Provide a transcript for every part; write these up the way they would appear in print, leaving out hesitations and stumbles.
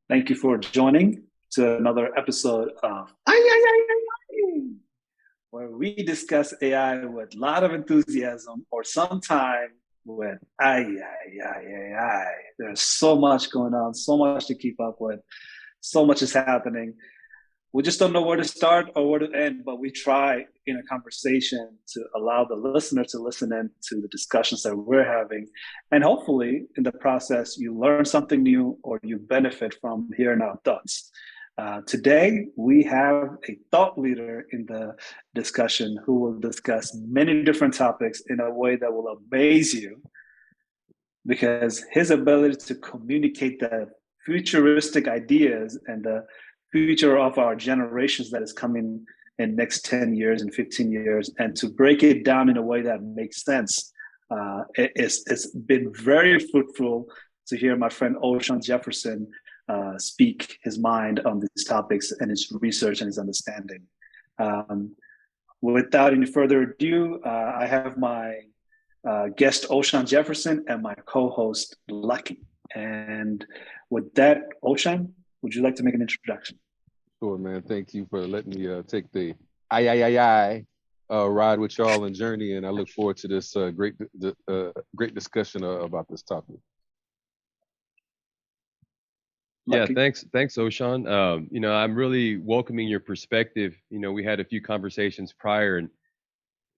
Thank you for joining to another episode of AyAyAyAi, where we discuss AI with a lot of enthusiasm or sometime with AyAyAyAi. There's so much going on, so much to keep up with, so much is happening. We just don't know where to start or where to end, but we try in a conversation to allow the listener to listen in to the discussions that we're having. And hopefully, in the process, you learn something new or you benefit from hearing our thoughts. Today, we have a thought leader in the discussion who will discuss many different topics in a way that will amaze you because his ability to communicate the futuristic ideas and the future of our generations that is coming in next 10 years and 15 years, and to break it down in a way that makes sense. It's been very fruitful to hear my friend Oshawn Jefferson speak his mind on these topics and his research and his understanding. Without any further ado, I have my guest Oshawn Jefferson and my co-host Lucky. And with that, Oshawn, would you like to make an introduction? Sure, man. Thank you for letting me take the AyAyAyAi ride with y'all and journey, and I look forward to this great discussion about this topic. Yeah, thanks, Oshawn. I'm really welcoming your perspective. We had a few conversations prior, and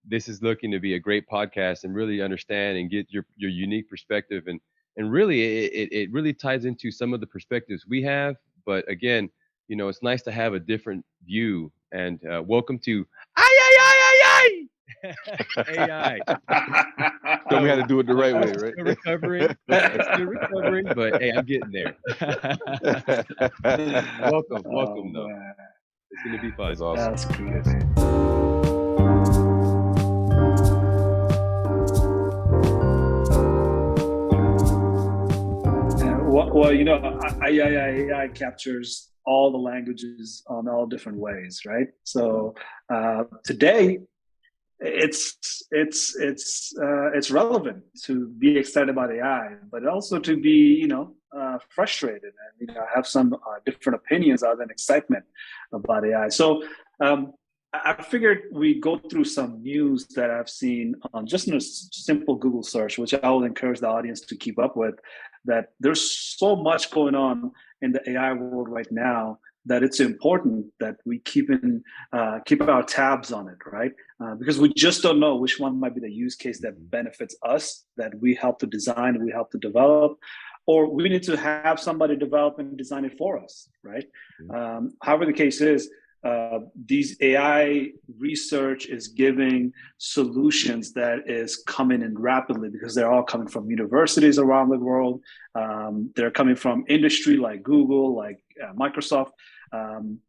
this is looking to be a great podcast and really understand and get your unique perspective, and really it really ties into some of the perspectives we have. But again, it's nice to have a different view. And welcome to AyAyAyAi. AI. So we had to do it the right way, right? Still recovering, but hey, I'm getting there. welcome though. Man. It's gonna be fun. That's awesome. That's good. Well, AyAyAi captures all the languages on all different ways, right? So today, it's relevant to be excited about AI, but also to be frustrated and have some different opinions other than excitement about AI. So I figured we go through some news that I've seen on just in a simple Google search, which I will encourage the audience to keep up with. That there's so much going on in the AI world right now that it's important that we keep our tabs on it, right? Because we just don't know which one might be the use case that benefits us, that we help to design, we help to develop, or we need to have somebody develop and design it for us, right? However the case is, these AI research is giving solutions that is coming in rapidly because they're all coming from universities around the world. They're coming from industry like Google, like Microsoft. One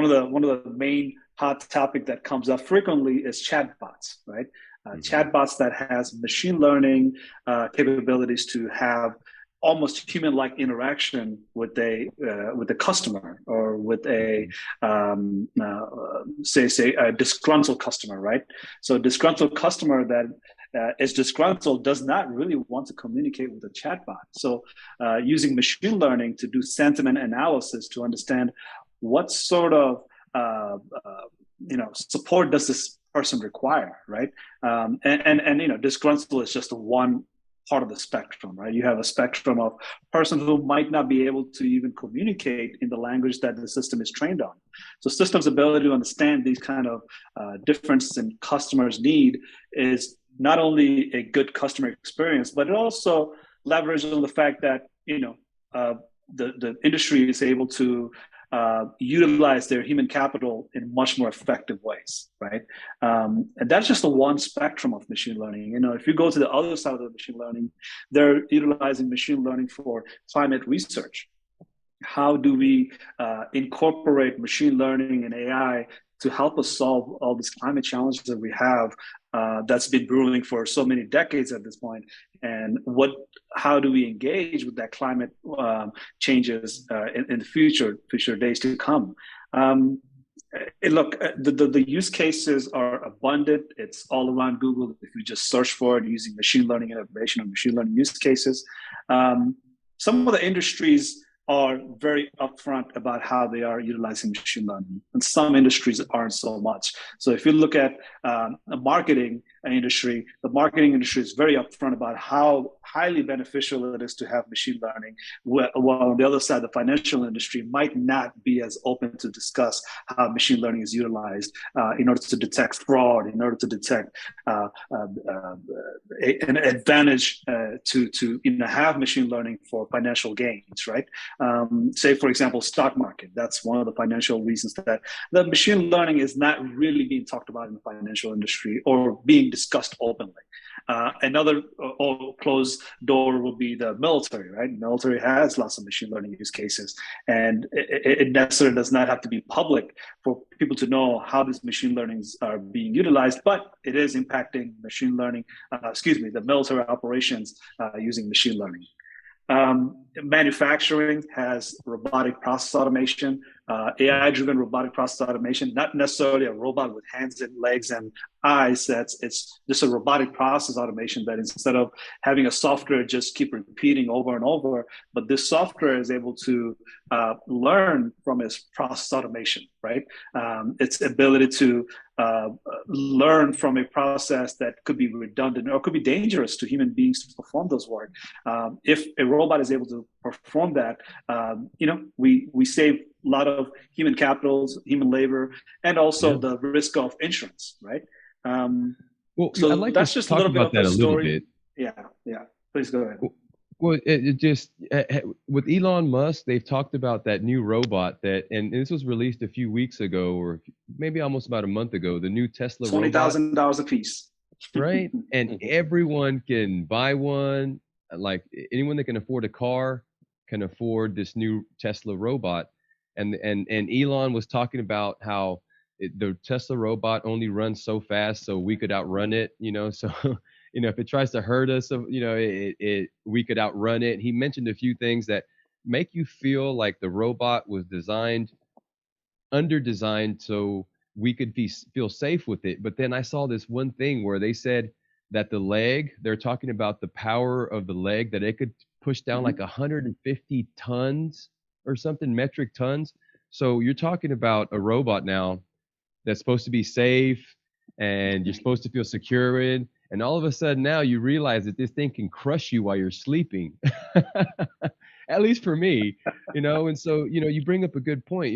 of the main hot topic that comes up frequently is chatbots, right? Chatbots that has machine learning capabilities to have almost human-like interaction with a customer or with a say a disgruntled customer, right? So a disgruntled customer that is disgruntled does not really want to communicate with a chatbot. So using machine learning to do sentiment analysis to understand what sort of support does this person require, right? And disgruntled is just one part of the spectrum, right? You have a spectrum of persons who might not be able to even communicate in the language that the system is trained on. So systems' ability to understand these kind of differences in customers' need is not only a good customer experience, but it also leverages on the fact that the industry is able to utilize their human capital in much more effective ways, right? And that's just the one spectrum of machine learning. If you go to the other side of the machine learning, they're utilizing machine learning for climate research. How do we incorporate machine learning and AI to help us solve all these climate challenges that we have that's been brewing for so many decades at this point? And how do we engage with that climate changes in the future days to come? Look, the use cases are abundant. It's all around Google. If you just search for it using machine learning innovation or machine learning use cases. some of the industries are very upfront about how they are utilizing machine learning, and some industries aren't so much. So if you look at the marketing industry, the marketing industry is very upfront about how highly beneficial it is to have machine learning, while on the other side, the financial industry might not be as open to discuss how machine learning is utilized in order to detect fraud, in order to detect an advantage to have machine learning for financial gains, right? Say, for example, stock market. That's one of the financial reasons that the machine learning is not really being talked about in the financial industry or being discussed openly. Another closed door would be the military, right? Military has lots of machine learning use cases, and it necessarily does not have to be public for people to know how these machine learnings are being utilized, but it is impacting machine learning, the military operations using machine learning. Manufacturing has robotic process automation, AI-driven robotic process automation, not necessarily a robot with hands and legs and eyes. It's just a robotic process automation that instead of having a software just keep repeating over and over, but this software is able to learn from its process automation, right? Its ability to learn from a process that could be redundant or could be dangerous to human beings to perform those work. If a robot is able to perform that, we save a lot of human capitals, human labor, and also the risk of insurance, right? So I'd like that's to just a talk little bit about of that the a little story. bit. Yeah. Please go ahead. Well, it just with Elon Musk, they've talked about that new robot and this was released a few weeks ago, or maybe almost about a month ago. The new Tesla robot, $20,000 a piece, right? And everyone can buy one. Like anyone that can afford a car can afford this new Tesla robot. And Elon was talking about how the Tesla robot only runs so fast, so we could outrun it. So. If it tries to hurt us, we could outrun it. He mentioned a few things that make you feel like the robot was under-designed so we could feel safe with it. But then I saw this one thing where they said that they're talking about the power of the leg, that it could push down like 150 tons or something, metric tons. So you're talking about a robot now that's supposed to be safe and you're supposed to feel secure in. And all of a sudden now you realize that this thing can crush you while you're sleeping, at least for me, And so, you bring up a good point.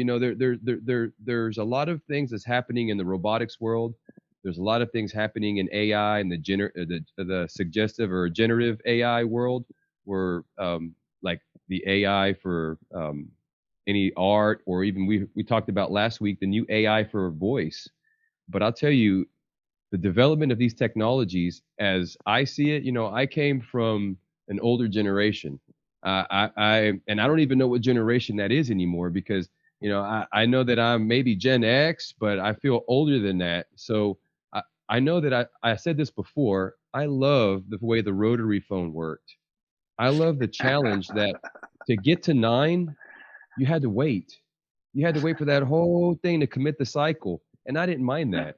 There's a lot of things that's happening in the robotics world. There's a lot of things happening in AI and the suggestive or generative AI world, where like the AI for any art, or even we talked about last week, the new AI for voice. But I'll tell you, the development of these technologies, as I see it, I came from an older generation. I don't even know what generation that is anymore, because, I know that I'm maybe Gen X, but I feel older than that. So I know that I said this before. I love the way the rotary phone worked. I love the challenge that to get to 9, you had to wait. You had to wait for that whole thing to commit the cycle. And I didn't mind that.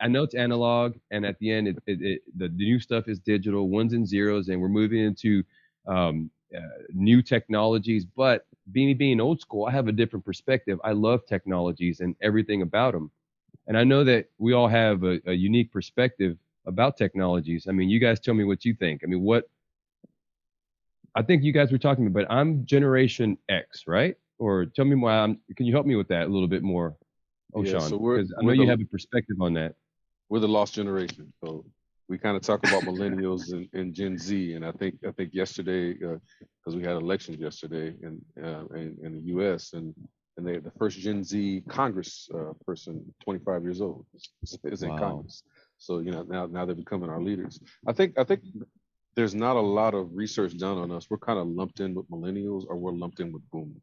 I know it's analog, and at the end, the new stuff is digital, ones and zeros, and we're moving into new technologies. But being old school, I have a different perspective. I love technologies and everything about them. And I know that we all have a unique perspective about technologies. I mean, you guys tell me what you think. I mean, I think you guys were talking about, but I'm Generation X, right? Or tell me more. Can you help me with that a little bit more, Oshawn? Yeah, so because I know you have a perspective on that. We're the lost generation. So we kind of talk about millennials and Gen Z. And I think yesterday, because we had elections yesterday in the U.S. and the first Gen Z Congress person, 25 years old, is in Congress. So now they're becoming our leaders. I think there's not a lot of research done on us. We're kind of lumped in with millennials, or we're lumped in with boomers.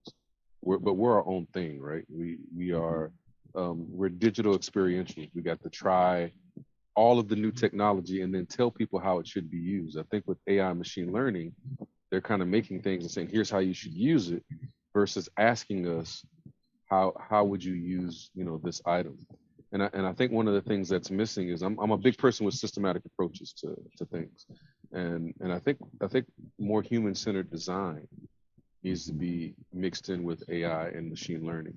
But we're our own thing, right? We are. We're digital experiential. We got to try all of the new technology and then tell people how it should be used. I think with AI machine learning, they're kind of making things and saying, here's how you should use it, versus asking us, how would you use, this item? And I think one of the things that's missing is I'm a big person with systematic approaches to things. And I think more human-centered design needs to be mixed in with AI and machine learning.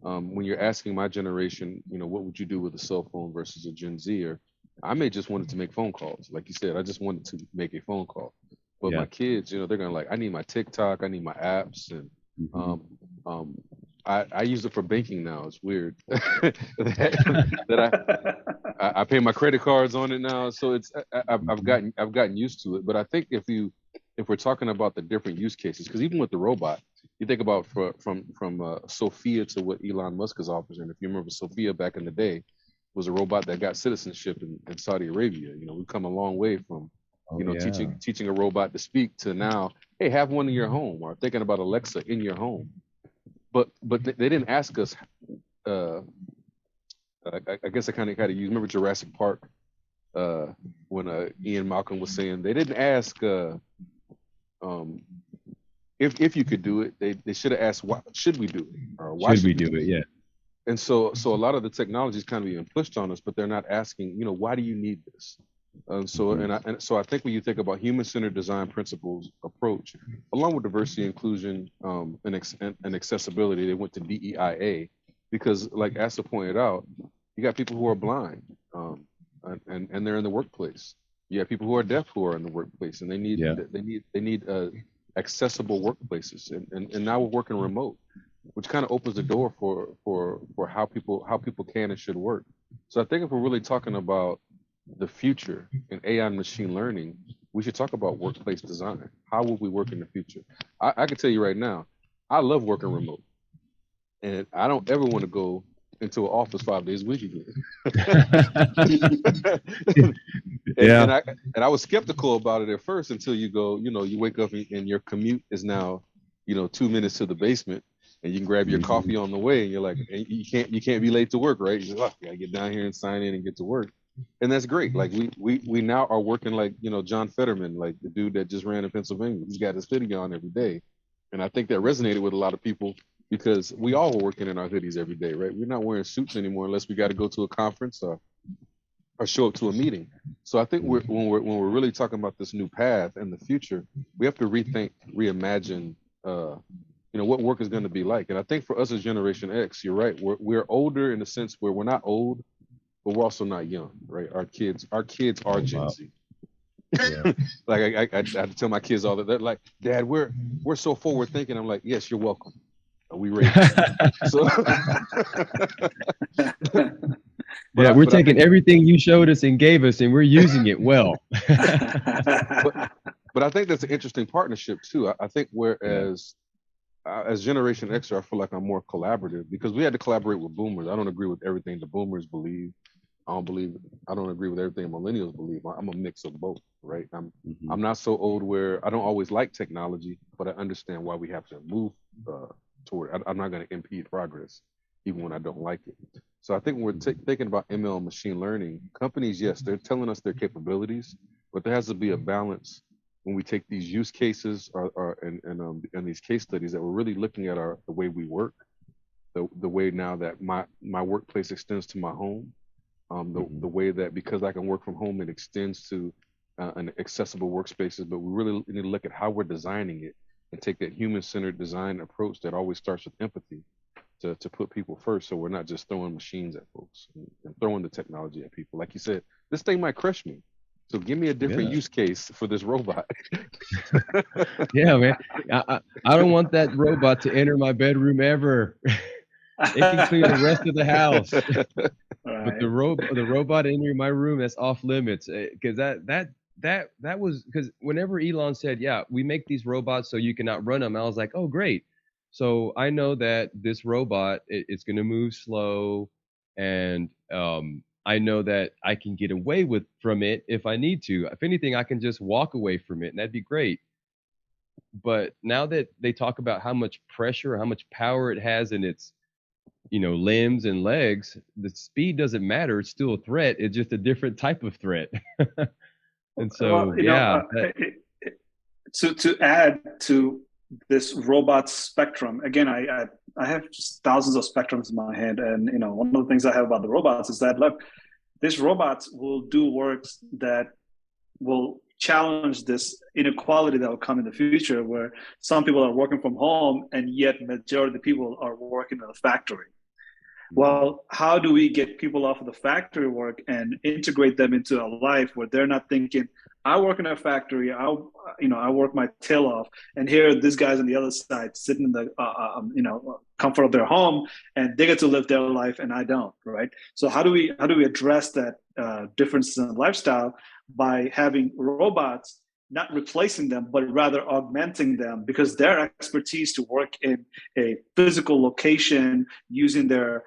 When you're asking my generation, what would you do with a cell phone versus a Gen Zer? I may just wanted to make phone calls. Like you said, I just wanted to make a phone call. But Yeah. my kids, they're gonna like, I need my TikTok, I need my apps, and I use it for banking now. It's weird that I pay my credit cards on it now. So I've gotten used to it. But I think if we're talking about the different use cases, because even with the robot, you think about from Sophia to what Elon Musk is offering. If you remember, Sophia back in the day was a robot that got citizenship in Saudi Arabia. We've come a long way from teaching a robot to speak to now, hey, have one in your home, or thinking about Alexa in your home. But they didn't ask us. I guess I kind of use. Remember Jurassic Park when Ian Malcolm was saying they didn't ask if you could do it. They should have asked, why should we do it, or why should we do it? Yeah. And so a lot of the technology is kind of being pushed on us, but they're not asking, why do you need this? So I think when you think about human-centered design principles approach, along with diversity, inclusion, and accessibility, they went to DEIA because, like Asa pointed out, you got people who are blind, and they're in the workplace. You have people who are deaf who are in the workplace, and they need accessible workplaces. And now we're working remote, which kind of opens the door for how people can and should work. So I think if we're really talking about the future in AI and machine learning, we should talk about workplace design. How will we work in the future? I can tell you right now, I love working remote, and I don't ever want to go into an office 5 days a week again. And I was skeptical about it at first until you go, you wake up and your commute is now, 2 minutes to the basement, and you can grab your coffee on the way, and you're like, and you can't be late to work, right? You're like, gotta get down here and sign in and get to work. And that's great. Like we now are working like, John Fetterman, like the dude that just ran in Pennsylvania. He's got his hoodie on every day. And I think that resonated with a lot of people because we all were working in our hoodies every day, right? We're not wearing suits anymore unless we got to go to a conference or show up to a meeting. So I think when we're really talking about this new path and the future, we have to rethink, reimagine, what work is going to be like. And I think for us as Generation X, you're right. We're older in the sense where we're not old, but we're also not young, right? Our kids are Gen Z. Yeah. Like I tell my kids all that. They're like, Dad, we're so forward thinking. I'm like, yes, you're welcome. We're taking everything you showed us and gave us, and we're using it well. But I think that's an interesting partnership too. I think whereas as Generation X, I feel like I'm more collaborative because we had to collaborate with boomers. I don't agree with everything the boomers believe. I don't agree with everything millennials believe. I'm a mix of both, right? I'm not so old where I don't always like technology, but I understand why we have to move toward it. I'm not going to impede progress, even when I don't like it. So I think when we're thinking about ML and machine learning, companies, yes, they're telling us their capabilities, but there has to be a balance when we take these use cases and these case studies that we're really looking at the way we work, the way now that my workplace extends to my home. The way that because I can work from home, it extends to an accessible workspaces, but we really need to look at how we're designing it and take that human-centered design approach that always starts with empathy to put people first. So we're not just throwing machines at folks and throwing the technology at people. Like you said, this thing might crush me. So give me a different use case for this robot. Yeah, man. I don't want that robot to enter my bedroom ever. It can clean the rest of the house. But the robot entering my room, that's off limits. Because that was because whenever Elon said, yeah, we make these robots so you can outrun them, I was like, oh, great. So I know that this robot, it's going to move slow, and I know that I can get away from it if I need to. If anything, I can just walk away from it, and that'd be great. But now that they talk about how much pressure, how much power it has in its limbs and legs, the speed doesn't matter. It's still a threat. It's just a different type of threat. And so, to add to this robot spectrum, again, I have just thousands of spectrums in my head. And, one of the things I have about the robots is that, look, these robots will do works that will challenge this inequality that will come in the future, where some people are working from home and yet majority of the people are working in a factory. Well, how do we get people off of the factory work and integrate them into a life where they're not thinking, I work in a factory, I work my tail off, and here this guy's on the other side sitting in the comfort of their home, and they get to live their life and I don't, right? So how do we address that difference in lifestyle by having robots not replacing them, but rather augmenting them, because their expertise to work in a physical location using their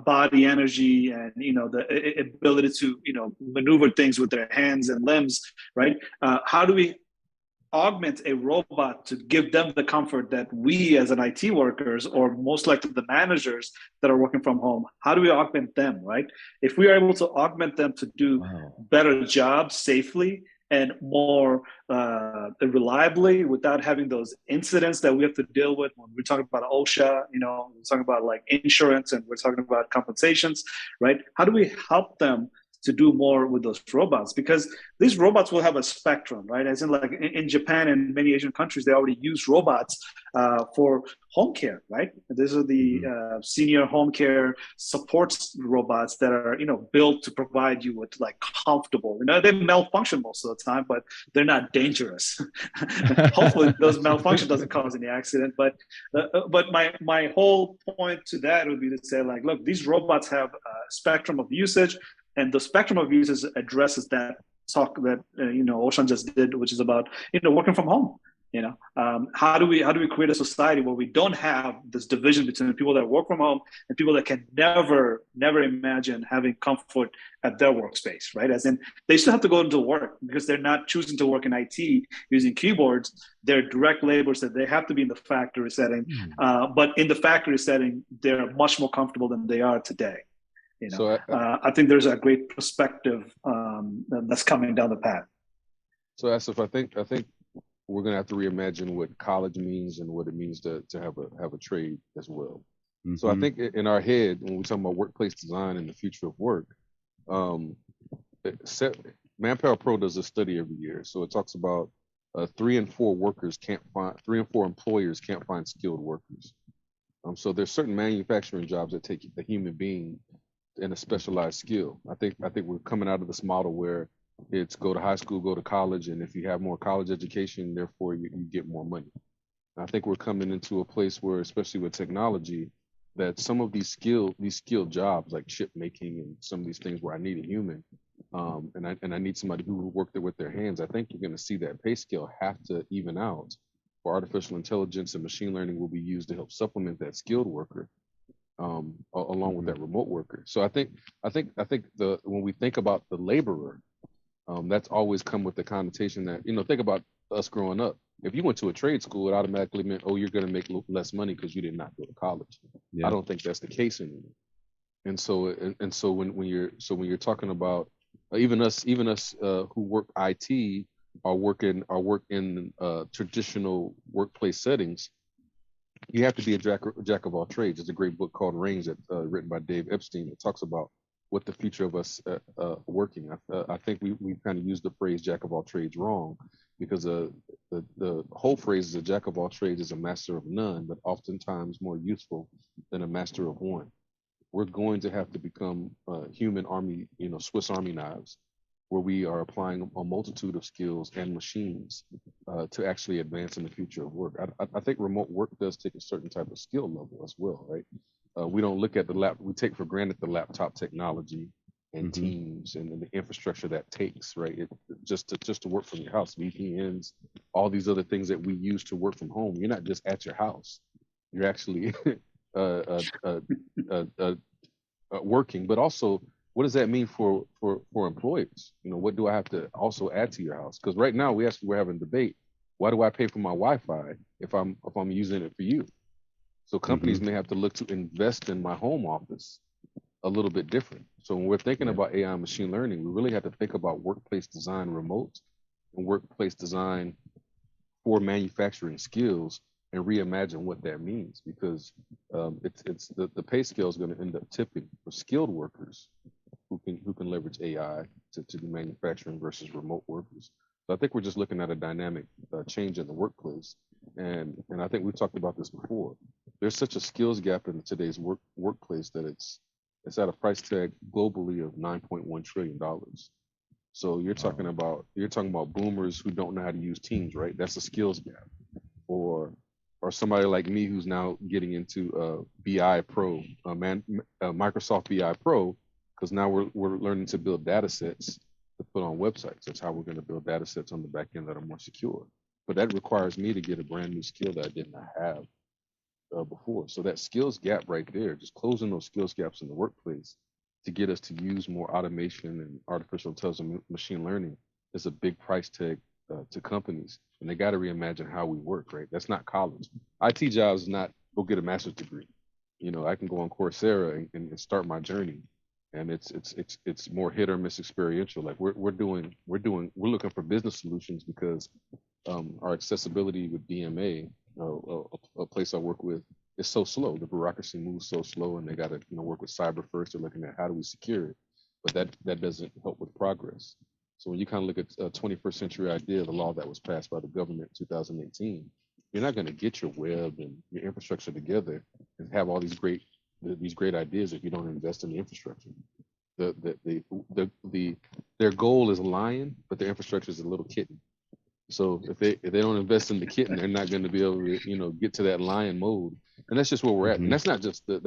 body energy and the ability to maneuver things with their hands and limbs, right? How do we augment a robot to give them the comfort that we as an IT workers, or most likely the managers that are working from home, how do we augment them, right? If we are able to augment them to do better jobs safely and more reliably without having those incidents that we have to deal with when we're talking about OSHA, we're talking about like insurance and we're talking about compensations, right? How do we help them to do more with those robots? Because these robots will have a spectrum, right? As in, like in Japan and many Asian countries, they already use robots for home care, right? These are the senior home care supports robots that are, built to provide you with like comfortable, they malfunction most of the time, but they're not dangerous. Hopefully those malfunction doesn't cause any accident. But my whole point to that would be to say, like, look, these robots have a spectrum of usage, and the spectrum of usage addresses that talk that Oshawn just did, which is about working from home. How do we create a society where we don't have this division between people that work from home and people that can never imagine having comfort at their workspace, right? As in, they still have to go into work because they're not choosing to work in IT using keyboards. They're direct laborers that they have to be in the factory setting, but in the factory setting, they're much more comfortable than they are today. So I think there's a great perspective that's coming down the path. So Asif, I think we're gonna have to reimagine what college means and what it means to have a trade as well. So I think in our head, when we're talking about workplace design and the future of work, Manpower Pro does a study every year. So it talks about 3 in 4 employers can't find skilled workers. So there's certain manufacturing jobs that take a human being and a specialized skill. I think we're coming out of this model where it's go to high school, go to college, and if you have more college education, therefore you get more money. I think we're coming into a place where, especially with technology, that some of these skilled jobs like chip making and some of these things where I need a human, and I need somebody who worked there with their hands. I think you're going to see that pay scale have to even out, where artificial intelligence and machine learning will be used to help supplement that skilled worker, along with that remote worker. So I think when we think about the laborer, that's always come with the connotation that, think about us growing up. If you went to a trade school, it automatically meant, oh, you're going to make less money because you did not go to college. Yeah. I don't think that's the case anymore. And so when you're talking about even us who work IT work in traditional workplace settings, you have to be a jack of all trades. There's a great book called Range that written by Dave Epstein that talks about what the future of us working. I think we kind of used the phrase jack of all trades wrong, because the whole phrase is a jack of all trades is a master of none, but oftentimes more useful than a master of one. We're going to have to become human army, Swiss Army knives, where we are applying a multitude of skills and machines to actually advance in the future of work. I think remote work does take a certain type of skill level as well, right? We don't look at we take for granted the laptop technology and Teams and the infrastructure that takes, right? Just to work from your house, VPNs, all these other things that we use to work from home. You're not just at your house; you're actually working. But also, what does that mean for employers? What do I have to also add to your house? Because right now we're having a debate. Why do I pay for my Wi-Fi if I'm using it for you? So companies may have to look to invest in my home office a little bit different. So when we're thinking about AI and machine learning, we really have to think about workplace design remote and workplace design for manufacturing skills and reimagine what that means, because it's the pay scale is going to end up tipping for skilled workers who can leverage AI to do manufacturing versus remote workers. So I think we're just looking at a dynamic change in the workplace. And I think we've talked about this before. There's such a skills gap in today's workplace that it's at a price tag globally of $9.1 trillion. So you're talking about boomers who don't know how to use Teams, right? That's a skills gap. Or somebody like me who's now getting into BI Pro, Microsoft BI Pro, because now we're learning to build data sets to put on websites. That's how we're going to build data sets on the back end that are more secure. But that requires me to get a brand new skill that I did not have before. So that skills gap right there, just closing those skills gaps in the workplace to get us to use more automation and artificial intelligence, machine learning, is a big price tag to companies. And they got to reimagine how we work, right? That's not college. IT jobs is not go get a master's degree. You know, I can go on Coursera and start my journey. And it's more hit or miss experiential. Like we're looking for business solutions because our accessibility with DMA, a place I work with, is so slow. The bureaucracy moves so slow, and they got to work with cyber first. They're looking at how do we secure it, but that doesn't help with progress. So when you kind of look at a 21st century idea, the law that was passed by the government in 2018, you're not going to get your web and your infrastructure together and have all these great ideas if you don't invest in the infrastructure. Their goal is a lion, but their infrastructure is a little kitten. So if they don't invest in the kitten, they're not going to be able to get to that lion mode. And that's just where we're at. And that's not just the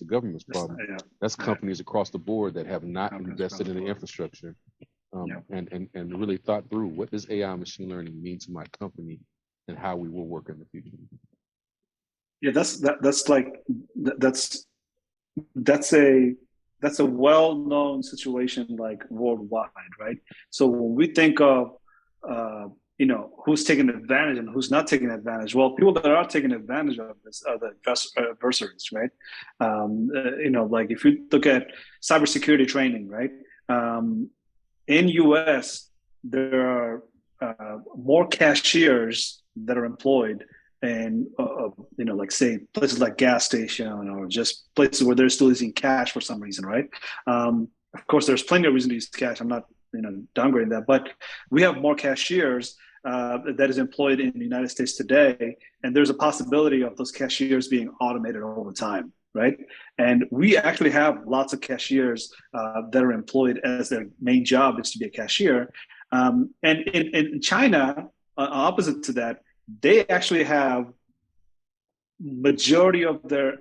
government's problem. That's companies across the board that have not invested in the infrastructure and really thought through what does AI machine learning mean to my company and how we will work in the future. Yeah, that's a well-known situation like worldwide, right? So when we think of who's taking advantage and who's not taking advantage, well, people that are taking advantage of this are the adversaries, right? Like if you look at cybersecurity training, right? In US, there are more cashiers that are employed and like say places like gas station or just places where they're still using cash for some reason, right? Of course, there's plenty of reason to use cash. I'm not downgrading that, but we have more cashiers that is employed in the United States today, and there's a possibility of those cashiers being automated over time, right? And we actually have lots of cashiers that are employed as their main job is to be a cashier. And in China, opposite to that, they actually have majority of their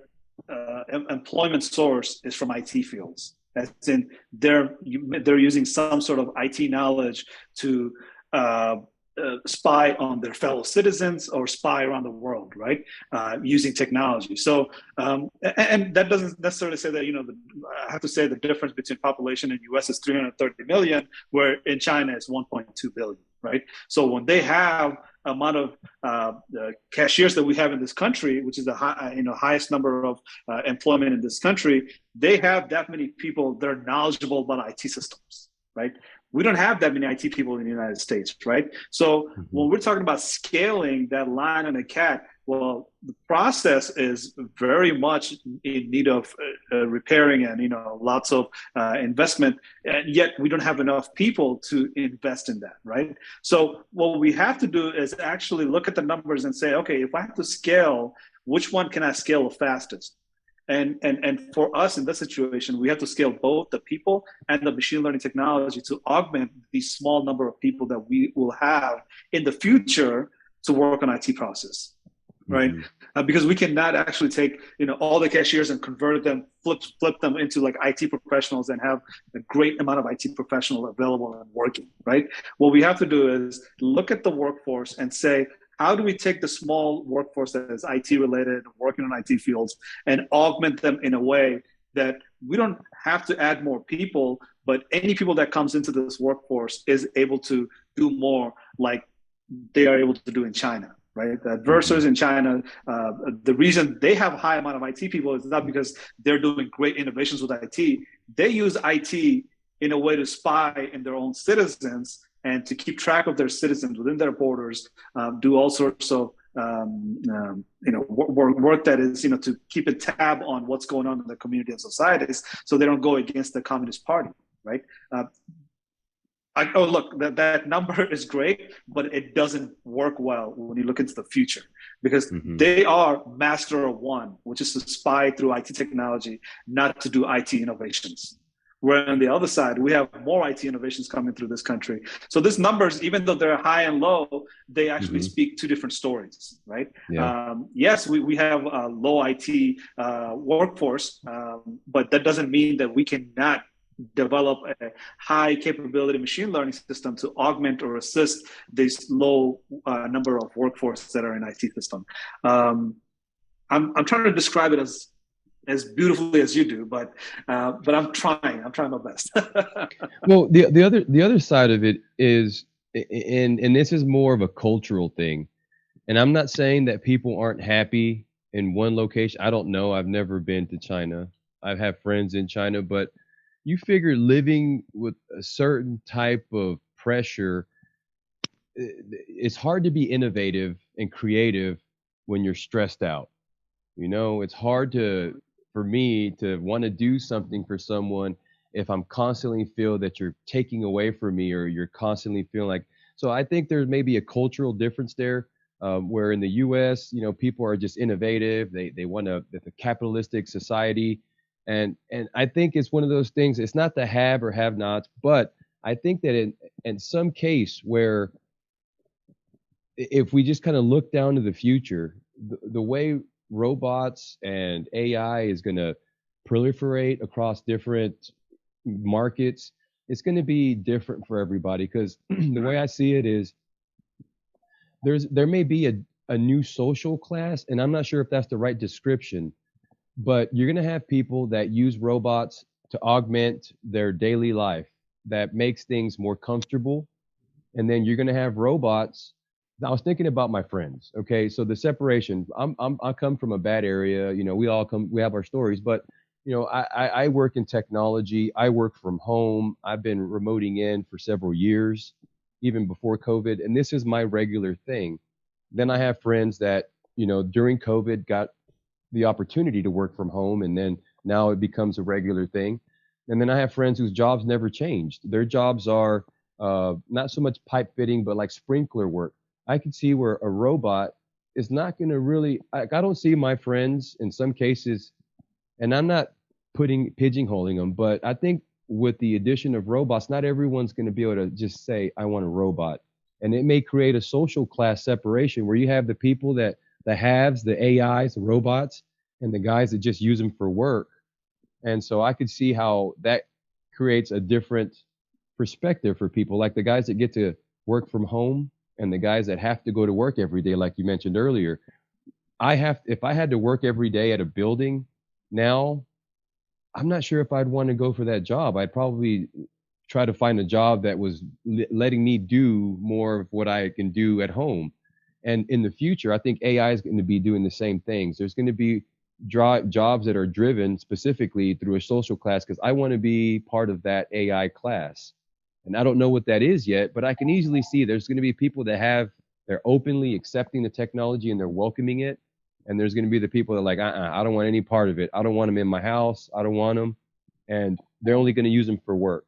employment source is from IT fields. As in, they're using some sort of IT knowledge to spy on their fellow citizens or spy around the world, right? Using technology. So, and that doesn't necessarily say that, I have to say the difference between population in the US is 330 million, where in China it's 1.2 billion, right? So when they have amount of cashiers that we have in this country, which is the highest number of employment in this country, they have that many people that are knowledgeable about IT systems, right? We don't have that many IT people in the United States, right? So when we're talking about scaling that lion and a cat, well, the process is very much in need of repairing and lots of investment, and yet we don't have enough people to invest in that, right? So what we have to do is actually look at the numbers and say, okay, if I have to scale, which one can I scale the fastest? And for us in this situation, we have to scale both the people and the machine learning technology to augment the small number of people that we will have in the future to work on IT process, right? Because we cannot actually take all the cashiers and convert them, flip them into like IT professionals and have a great amount of IT professional available and working, right? What we have to do is look at the workforce and say, how do we take the small workforce that is IT related, working on IT fields, and augment them in a way that we don't have to add more people, but any people that comes into this workforce is able to do more like they are able to do in China, right? The adversaries in China, the reason they have a high amount of IT people is not because they're doing great innovations with IT. They use IT in a way to spy in their own citizens and to keep track of their citizens within their borders, do all sorts of work that is to keep a tab on what's going on in the community and societies, so they don't go against the Communist Party, right? Oh, look, that number is great, but it doesn't work well when you look into the future because they are master of one, which is to spy through IT technology, not to do IT innovations. Where on the other side, we have more IT innovations coming through this country. So these numbers, even though they're high and low, they actually speak two different stories, right? Yeah. Yes, we have a low IT workforce, but that doesn't mean that we cannot develop a high capability machine learning system to augment or assist this low number of workforce that are in IT system. I'm trying to describe it as beautifully as you do, but I'm trying my best. Well, the other side of it is, and this is more of a cultural thing. And I'm not saying that people aren't happy in one location. I don't know. I've never been to China. I have friends in China, but you figure living with a certain type of pressure, it's hard to be innovative and creative when you're stressed out. You know, it's hard for me to want to do something for someone if I'm constantly feel that you're taking away from me or you're constantly feeling like. So I think there's maybe a cultural difference there, where in the U.S., you know, people are just innovative. They want a capitalistic society, and I think it's one of those things. It's not the have or have nots, but I think that in some case where if we just kind of look down to the future, the way robots and AI is going to proliferate across different markets, it's going to be different for everybody. Because the way I see it is there may be a new social class, and I'm not sure if that's the right description, but you're going to have people that use robots to augment their daily life that makes things more comfortable. And then you're going to have robots. I was thinking about my friends. Okay, so the separation. I come from a bad area. You know, we have our stories, but you know, I work in technology. I work from home. I've been remoting in for several years, even before COVID, and this is my regular thing. Then I have friends that, you know, during COVID got the opportunity to work from home, and then now it becomes a regular thing. And then I have friends whose jobs never changed. Their jobs are not so much pipe fitting, but like sprinkler work. I can see where a robot is not going to really. I don't see my friends in some cases, and I'm not pigeonholing them, but I think with the addition of robots, not everyone's going to be able to just say, "I want a robot," and it may create a social class separation where you have the people that the haves, the AIs, the robots, and the guys that just use them for work. And so I could see how that creates a different perspective for people, like the guys that get to work from home and the guys that have to go to work every day, like you mentioned earlier. If I had to work every day at a building now, I'm not sure if I'd want to go for that job. I'd probably try to find a job that was letting me do more of what I can do at home. And in the future, I think AI is going to be doing the same things. There's going to be jobs that are driven specifically through a social class because I want to be part of that AI class. And I don't know what that is yet, but I can easily see there's going to be people that they're openly accepting the technology and they're welcoming it. And there's going to be the people that are like, I don't want any part of it. I don't want them in my house. I don't want them. And they're only going to use them for work,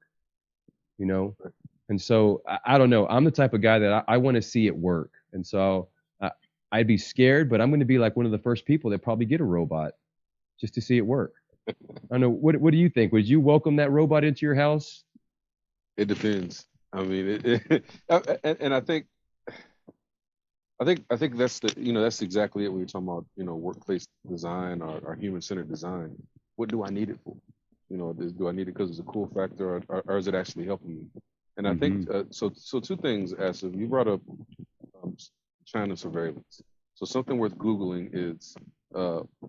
you know? And so I don't know. I'm the type of guy that I want to see it work. And so I'd be scared, but I'm going to be like one of the first people that probably get a robot just to see it work. I don't know. What do you think? Would you welcome that robot into your house? It depends. I mean, and I think that's that's exactly it when you're talking about, workplace design or human-centered design. What do I need it for? Do I need it because it's a cool factor, or is it actually helping me? And I think so. Two things, Asif. You brought up China surveillance. So something worth Googling is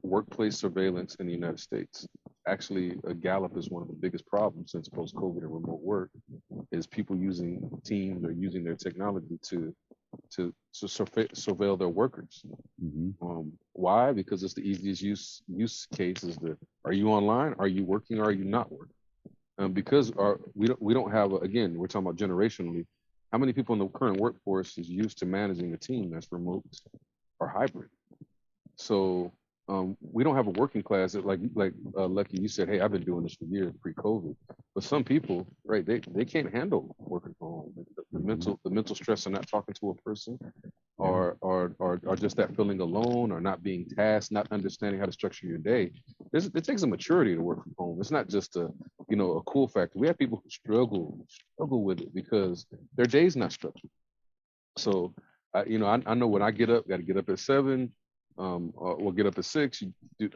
workplace surveillance in the United States. Actually, Gallup is one of the biggest problems since post-COVID and remote work is people using Teams or using their technology to surveil their workers. Why? Because it's the easiest use case is are you online? Are you working? Or are you not working? Because we don't have again, we're talking about generationally. How many people in the current workforce is used to managing a team that's remote or hybrid? So we don't have a working class that like Lucky, you said, hey, I've been doing this for years pre-COVID. But some people, right, they can't handle working from home. The mental stress of not talking to a person, or just that feeling alone, or not being tasked, not understanding how to structure your day. It takes a maturity to work from home. It's not just a cool factor. We have people who struggle with it because their day's not structured. So I know when I get up, got to get up at 7, or get up at 6.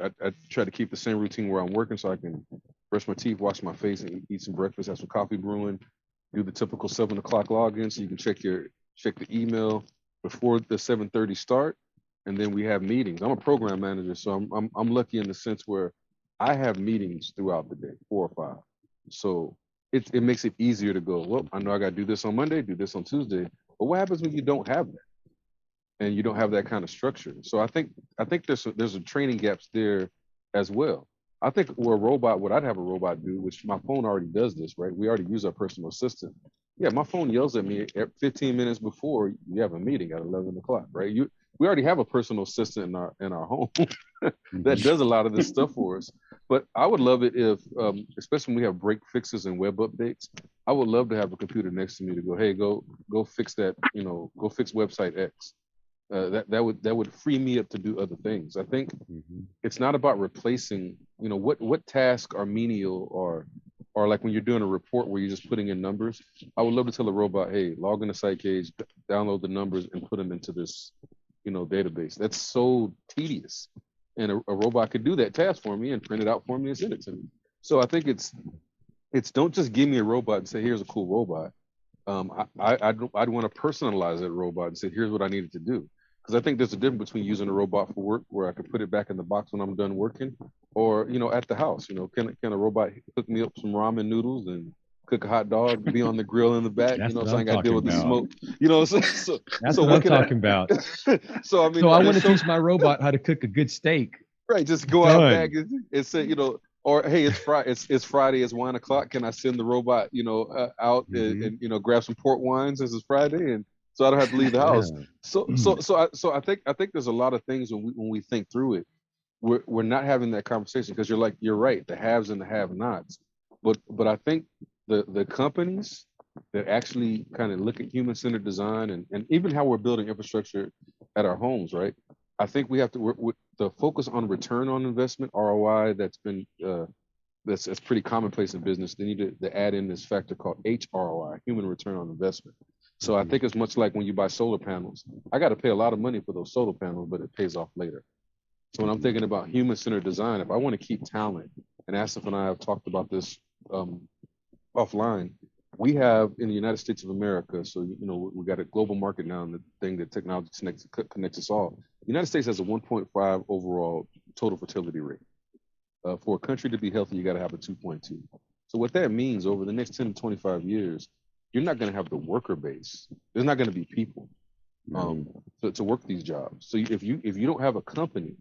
I try to keep the same routine where I'm working, so I can brush my teeth, wash my face, and eat some breakfast, have some coffee brewing, do the typical 7 o'clock login, so you can check the email before the 7:30 start, and then we have meetings. I'm a program manager, so I'm lucky in the sense where I have meetings throughout the day, 4 or 5. So it makes it easier to go, well, I know I got to do this on Monday, do this on Tuesday. But what happens when you don't have that, and you don't have that kind of structure? So I think there's a training gaps there as well. I think what I'd have a robot do, which my phone already does this, right? We already use our personal assistant. Yeah, my phone yells at me 15 minutes before you have a meeting at 11 o'clock, right? We already have a personal assistant in our home that does a lot of this stuff for us. But I would love it if, especially when we have break fixes and web updates, I would love to have a computer next to me to go, hey, go fix that, go fix website X. That would free me up to do other things. I think it's not about replacing, what tasks are menial, or like when you're doing a report where you're just putting in numbers. I would love to tell a robot, hey, log in the site cage, download the numbers, and put them into this, database. That's so tedious. And a robot could do that task for me and print it out for me and send it to me. So I think it's don't just give me a robot and say, here's a cool robot. I'd want to personalize that robot and say, here's what I needed to do. Because I think there's a difference between using a robot for work, where I can put it back in the box when I'm done working, or at the house. Can a robot cook me up some ramen noodles and cook a hot dog, be on the grill in the back? So I ain't got to deal with the smoke. That's what I'm talking about. So I want to teach my robot how to cook a good steak. Right, just go out back and say, or hey, it's Friday. It's Friday. It's 1 o'clock. Can I send the robot, out and grab some port wines as it's Friday, and so I don't have to leave the house. So I think there's a lot of things when we think through it, we're not having that conversation, because you're right, the haves and the have-nots. But I think the companies that actually kind of look at human-centered design and even how we're building infrastructure at our homes, right? I think we have to the focus on return on investment, ROI. That's been that's pretty commonplace in business. They need to add in this factor called HROI, human return on investment. So I think it's much like when you buy solar panels. I got to pay a lot of money for those solar panels, but it pays off later. So when I'm thinking about human-centered design, if I want to keep talent, and Asif and I have talked about this offline, we have in the United States of America, so we got a global market now, and the thing that technology connects us all. The United States has a 1.5 overall total fertility rate. For a country to be healthy, you got to have a 2.2. So what that means, over the next 10 to 25 years, you're not going to have the worker base. There's not going to be people to work these jobs. So if you don't have a company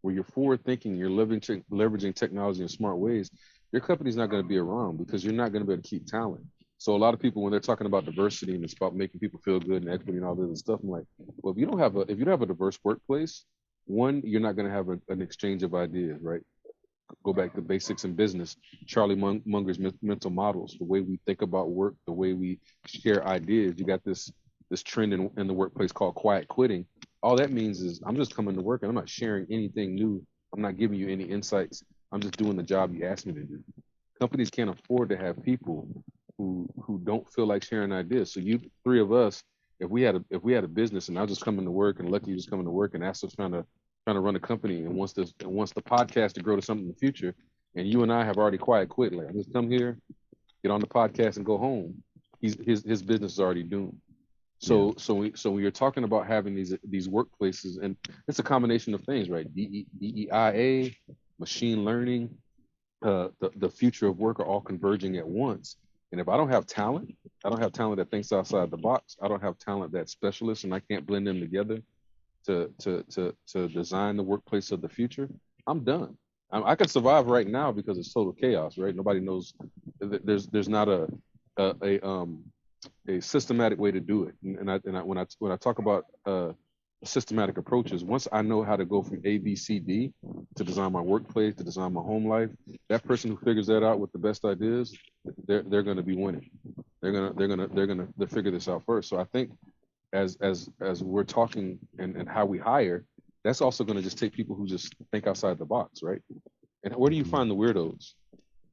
where you're forward thinking, you're leveraging technology in smart ways, your company's not going to be around, because you're not going to be able to keep talent. So a lot of people, when they're talking about diversity and it's about making people feel good and equity and all this other stuff, I'm like, well, if you don't have a diverse workplace, one, you're not going to have an exchange of ideas, right? Go back to basics in business. Charlie Munger's mental models, the way we think about work, the way we share ideas. You got this trend in the workplace called quiet quitting. All that means is I'm just coming to work and I'm not sharing anything new. I'm not giving you any insights. I'm just doing the job you asked me to do. Companies can't afford to have people who don't feel like sharing ideas. So you three of us, if we had a business and I was just coming to work, and Lucky just coming to work, and Asif's trying to run a company and wants the podcast to grow to something in the future, and you and I have already quiet quit, like, just come here, get on the podcast and go home, his business is already doomed. So when you're talking about having these workplaces, and it's a combination of things, right? DEIA, machine learning, the future of work are all converging at once. And if I don't have talent that thinks outside the box, I don't have talent that's specialist, and I can't blend them together to design the workplace of the future, I'm done. I can survive right now because it's total chaos, right? Nobody knows. There's not a systematic way to do it. And when I talk about systematic approaches. Once I know how to go from A, B, C, D to design my workplace, to design my home life, that person who figures that out with the best ideas, they're going to be winning. They'll figure this out first. So I think as we're talking and how we hire, that's also going to just take people who just think outside the box, right? And where do you find the weirdos,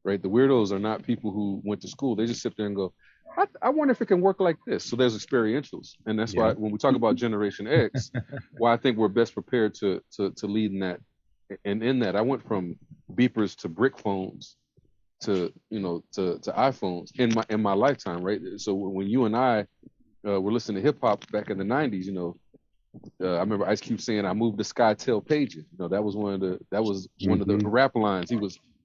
right? The weirdos are not people who went to school. They just sit there and go, I wonder if it can work like this. So there's experientials. And that's why when we talk about Generation X, why I think we're best prepared to lead in that. And in that, I went from beepers to brick phones to, to iPhones in my lifetime, right? So when you and I were listening to hip hop back in the 90s, I remember Ice Cube saying, "I moved the SkyTel pager." That was one of the rap lines. He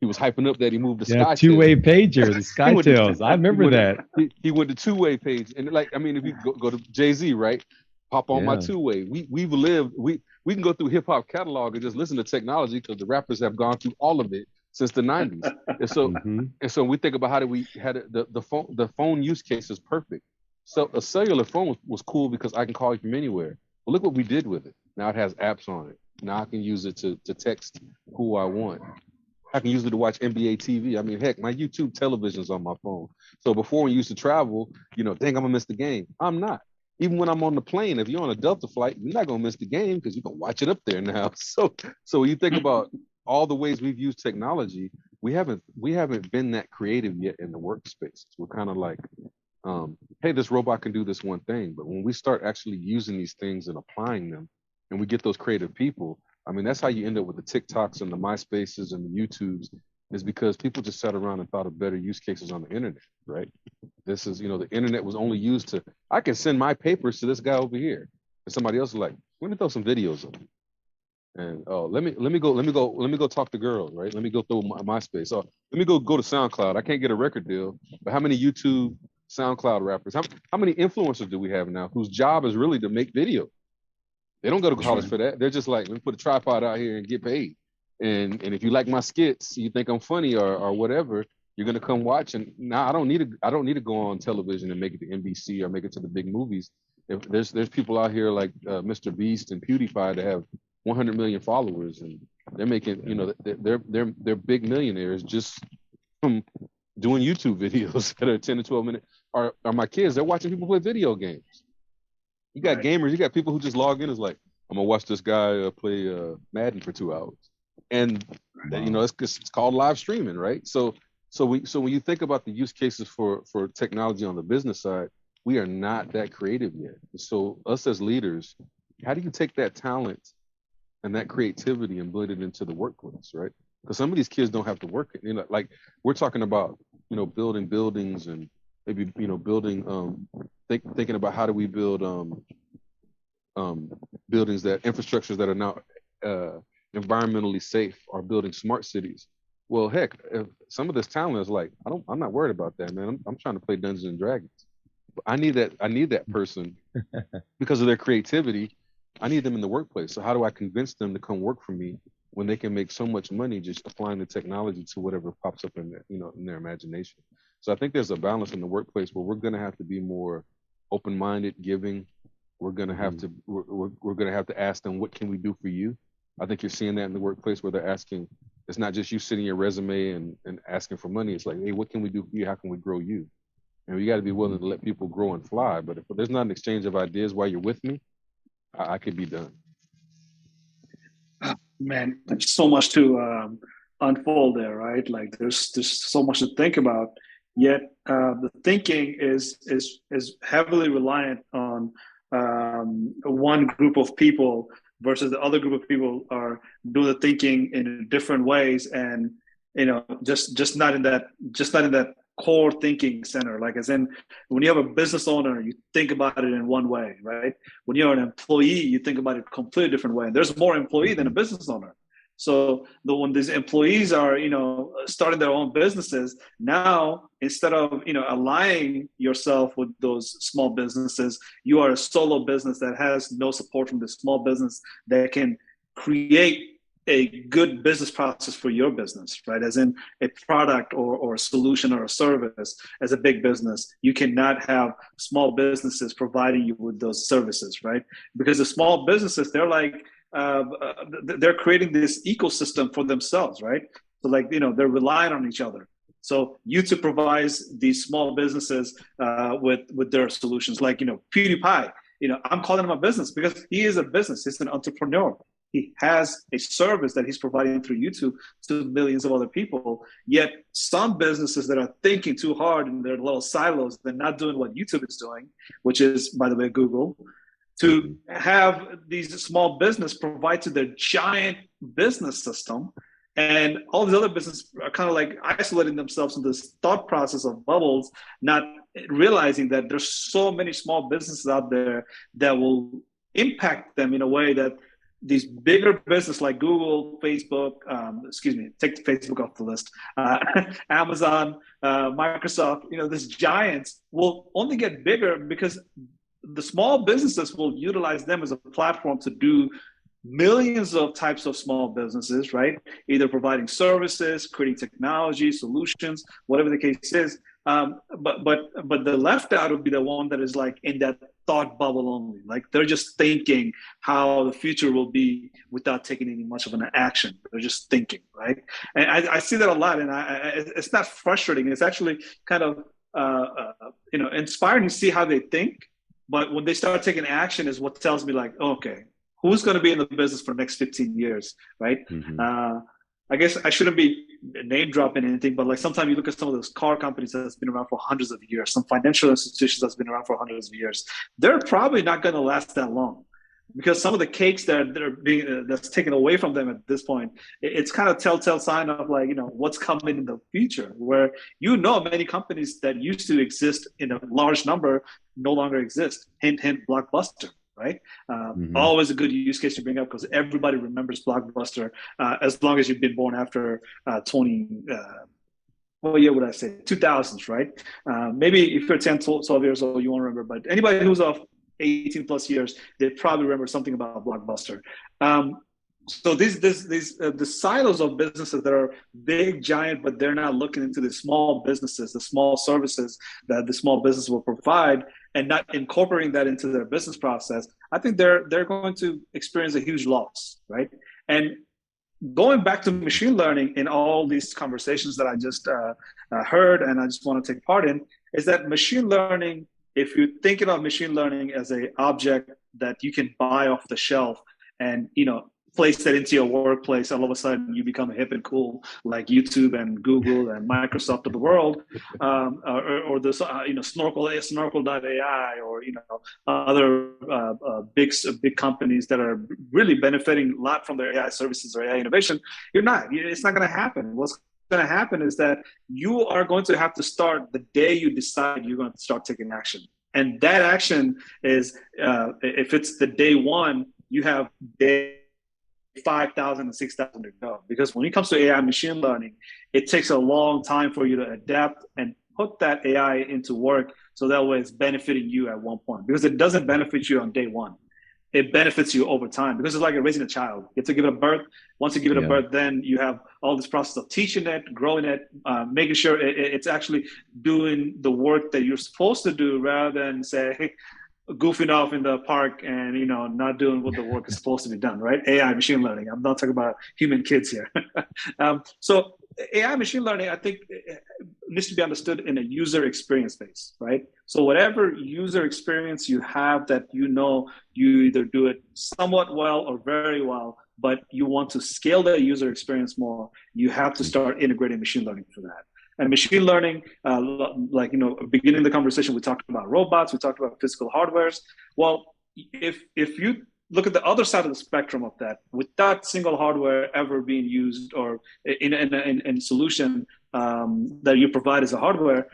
was hyping up that he moved the SkyTel. Two-way pager, the SkyTels. I remember that. He went to two-way page, and if you go to Jay-Z, right? Pop on my two-way. We can go through hip hop catalog and just listen to technology because the rappers have gone through all of it since the 90s. And so we think about how the phone use case is perfect. So a cellular phone was cool because I can call you from anywhere. But look what we did with it. Now it has apps on it. Now I can use it to text who I want. I can use it to watch NBA TV. I mean, heck, my YouTube television's on my phone. So before when you used to travel, dang, I'm gonna miss the game. I'm not. Even when I'm on the plane, if you're on a Delta flight, you're not gonna miss the game because you can watch it up there now. So when you think about all the ways we've used technology, we haven't been that creative yet in the workspace. We're kind of like, hey, this robot can do this one thing. But when we start actually using these things and applying them, and we get those creative people, I mean, that's how you end up with the TikToks and the MySpaces and the YouTubes, is because people just sat around and thought of better use cases on the internet, right? This is, the internet was only used to, I can send my papers to this guy over here. And somebody else is like, let me throw some videos of them. And let me go talk to girls, right? Let me go through MySpace. Oh, let me go to SoundCloud. I can't get a record deal, but how many YouTube SoundCloud rappers, how many influencers do we have now whose job is really to make videos? They don't go to college for that. They're just like, let me put a tripod out here and get paid. And if you like my skits, you think I'm funny or whatever, you're gonna come watch. And now I don't need to go on television and make it to NBC or make it to the big movies. If there's people out here like Mr. Beast and PewDiePie that have 100 million followers, and they're making, they're big millionaires just from doing YouTube videos that are 10 to 12 minutes. Are my kids, they're watching people play video games. You got gamers, you got people who just log in as like, I'm gonna watch this guy play Madden for 2 hours. And it's called live streaming, right? So when you think about the use cases for technology on the business side, we are not that creative yet. So us as leaders, how do you take that talent and that creativity and build it into the workplace, right? Because some of these kids don't have to work it. Like we're talking about, building buildings and maybe, building, thinking about how do we build buildings infrastructures that are now environmentally safe, or building smart cities. Well, heck, if some of this talent is like, I'm not worried about that, man. I'm trying to play Dungeons and Dragons. But I need that person because of their creativity. I need them in the workplace. So how do I convince them to come work for me when they can make so much money just applying the technology to whatever pops up in their, in their imagination? So I think there's a balance in the workplace where we're going to have to be more open-minded, giving. We're going to have to we're going to have to ask them, what can we do for you? I think you're seeing that in the workplace where they're asking. It's not just you sitting your resume and asking for money. It's like, hey, what can we do for you? How can we grow you? And we got to be willing to let people grow and fly. But if there's not an exchange of ideas while you're with me, I could be done. Man, there's so much to unfold there, right? Like there's so much to think about. Yet the thinking is heavily reliant on one group of people versus the other group of people are doing the thinking in different ways, and just not in that core thinking center. Like as in, when you have a business owner, you think about it in one way, right? When you're an employee, you think about it a completely different way. And there's more employee than a business owner. So when these employees are, starting their own businesses, now instead of, aligning yourself with those small businesses, you are a solo business that has no support from the small business that can create a good business process for your business, right? As in a product or a solution or a service. As a big business, you cannot have small businesses providing you with those services, right? Because the small businesses, they're like, they're creating this ecosystem for themselves, right? So like, they're relying on each other. So YouTube provides these small businesses with their solutions, like, PewDiePie. I'm calling him a business because he is a business. He's an entrepreneur. He has a service that he's providing through YouTube to millions of other people. Yet some businesses that are thinking too hard in their little silos, they're not doing what YouTube is doing, which is, by the way, Google, to have these small business provide to their giant business system. And all these other businesses are kind of like isolating themselves in this thought process of bubbles, not realizing that there's so many small businesses out there that will impact them in a way that these bigger businesses like Google, Facebook, take Facebook off the list, Amazon, Microsoft, these giants will only get bigger because the small businesses will utilize them as a platform to do millions of types of small businesses, right? Either providing services, creating technology, solutions, whatever the case is. But the left out would be the one that is like in that thought bubble only. Like they're just thinking how the future will be without taking any much of an action. They're just thinking, right? And I see that a lot, and it's not frustrating. It's actually kind of inspiring to see how they think. But when they start taking action, is what tells me like, okay, who's going to be in the business for the next 15 years, right? Mm-hmm. I guess I shouldn't be name dropping anything, but like sometimes you look at some of those car companies that's been around for hundreds of years, some financial institutions that's been around for hundreds of years. They're probably not going to last that long because some of the cakes that are being that's taken away from them at this point, it's kind of telltale sign of like, what's coming in the future, where many companies that used to exist in a large number no longer exist. Hint, hint, Blockbuster. Right? Always a good use case to bring up because everybody remembers Blockbuster as long as you've been born after 2000s, right? Maybe if you're 10, 12 years old, you won't remember, but anybody who's of 18 plus years, they probably remember something about Blockbuster. So the silos of businesses that are big, giant, but they're not looking into the small businesses, the small services that the small business will provide, and not incorporating that into their business process, I think they're going to experience a huge loss, right? And going back to machine learning in all these conversations that I just heard, and I just want to take part in, is that machine learning, if you're thinking of machine learning as an object that you can buy off the shelf and, place that into your workplace, all of a sudden you become hip and cool like YouTube and Google and Microsoft of the world, or this Snorkel.ai, or other big companies that are really benefiting a lot from their AI services or AI innovation. It's not going to happen. What's going to happen is that you are going to have to start the day you decide you're going to start taking action. And that action is, if it's the day one, you have day 5,000 and 6,000 to go. Because when it comes to AI machine learning, it takes a long time for you to adapt and put that AI into work so that way it's benefiting you at one point. Because it doesn't benefit you on day one. It benefits you over time because it's like raising a child. You have to give it a birth. Once you give it a birth, then you have all this process of teaching it, growing it, making sure it's actually doing the work that you're supposed to do rather than say, hey, goofing off in the park and not doing what the work is supposed to be done, right? AI machine learning. I'm not talking about human kids here. So AI machine learning, I think, needs to be understood in a user experience base, right? So whatever user experience you have that you either do it somewhat well or very well, but you want to scale that user experience more, you have to start integrating machine learning for that. And machine learning, beginning the conversation, we talked about robots, we talked about physical hardwares. Well, if you look at the other side of the spectrum of that, without single hardware ever being used or in a solution that you provide as a hardware,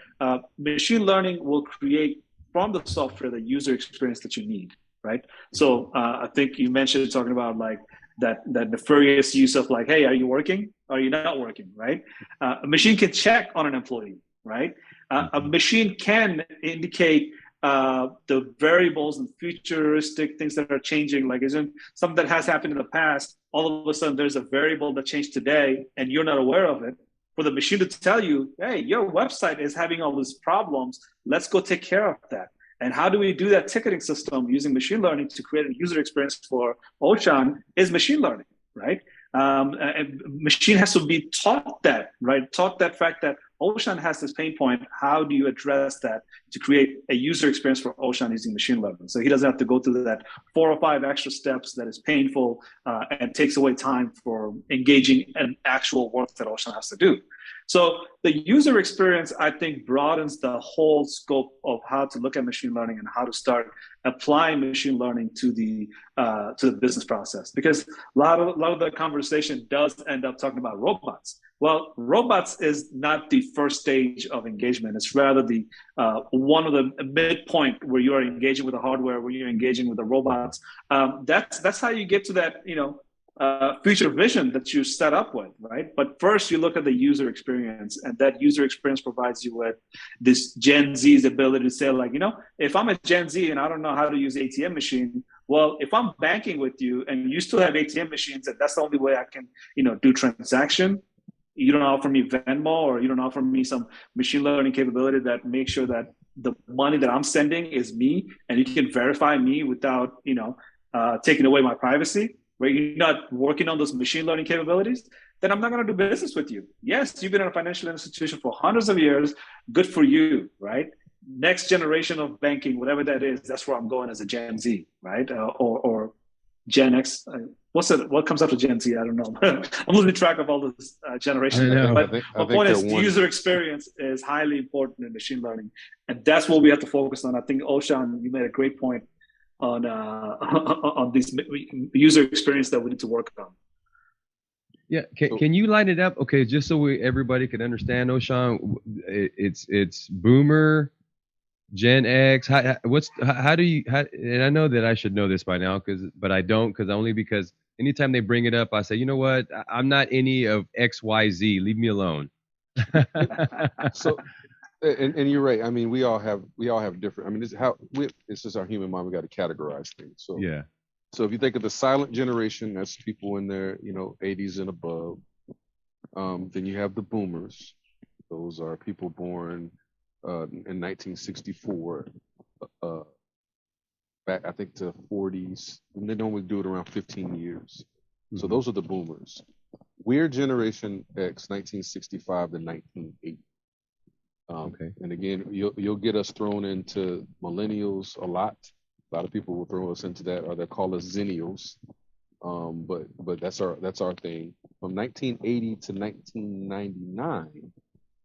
machine learning will create from the software the user experience that you need, right? So I think you mentioned talking about like that nefarious use of like, hey, are you working? Are you not working, right? A machine can check on an employee, right? A machine can indicate the variables and futuristic things that are changing, like isn't something that has happened in the past all of a sudden there's a variable that changed today and you're not aware of it, for the machine to tell you, hey, your website is having all these problems, let's go take care of that. And how do we do that ticketing system using machine learning to create a user experience for Oshawn is machine learning, right? And machine has to be taught that, right? Taught that fact that Oshawn has this pain point. How do you address that to create a user experience for Oshawn using machine learning? So he doesn't have to go through that 4 or 5 extra steps that is painful and takes away time for engaging in actual work that Oshawn has to do. So the user experience, I think, broadens the whole scope of how to look at machine learning and how to start applying machine learning to the business process. Because a lot of the conversation does end up talking about robots. Well, robots is not the first stage of engagement. It's rather the one of the midpoint where you are engaging with the hardware, where you're engaging with the robots. That's how you get to that, future vision that you set up with, right? But first you look at the user experience, and that user experience provides you with this Gen Z's ability to say, like, if I'm a Gen Z and I don't know how to use ATM machine, well, if I'm banking with you and you still have ATM machines, and that's the only way I can, do transaction, you don't offer me Venmo, or you don't offer me some machine learning capability that makes sure that the money that I'm sending is me, and you can verify me without, taking away my privacy, where you're not working on those machine learning capabilities, then I'm not going to do business with you. Yes, you've been in a financial institution for hundreds of years. Good for you, right? Next generation of banking, whatever that is, that's where I'm going as a Gen Z, right? Or Gen X. What comes after Gen Z? I don't know. I'm losing track of all those generations. But my point is, user experience is highly important in machine learning, and that's what we have to focus on. I think, Oshawn, you made a great point on this user experience that we need to work on. Yeah, can you light it up? Okay, just so everybody can understand, Oshawn, it's Boomer, Gen X. How do you? And I know that I should know this by now, but I don't, because anytime they bring it up, I say, you know what? I'm not any of X, Y, Z. Leave me alone. So. And you're right. I mean, we all have different. I mean, this is our human mind. We got to categorize things. So yeah. So if you think of the silent generation, that's people in their 80s and above. Then you have the boomers. Those are people born in 1964, back I think to 40s, and they normally do it around 15 years. So those are the boomers. We're Generation X, 1965 to 1980. Okay. And again, you'll get us thrown into millennials a lot. A lot of people will throw us into that, or they'll call us zennials. But that's our thing. From 1980 to 1999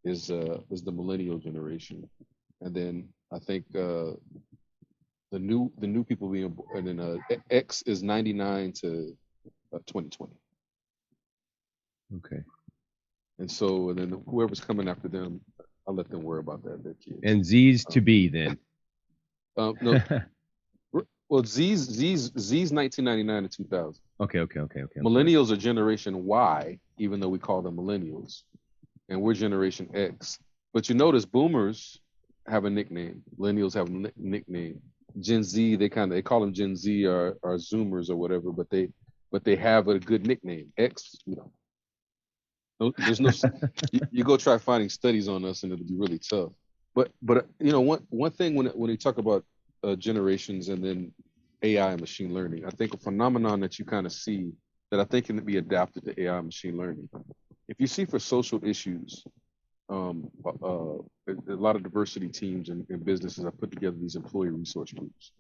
is the millennial generation, and then I think the new people being born, and then X is 99 to 2020. Okay. And then whoever's coming after them, I'll let them worry about that. Their kids. And Z's to be then. No. Well, Z's 1999 to 2000. Okay. Millennials are Generation Y, even though we call them millennials, and we're Generation X. But you notice Boomers have a nickname. Millennials have a nickname. Gen Z, they call them Gen Z or Zoomers or whatever, but they have a good nickname. X, there's no. you go try finding studies on us, and it'll be really tough. But one thing when you talk about generations and then AI and machine learning, I think a phenomenon that you kind of see that I think can be adapted to AI and machine learning. If you see for social issues, a lot of diversity teams and businesses have put together these employee resource groups,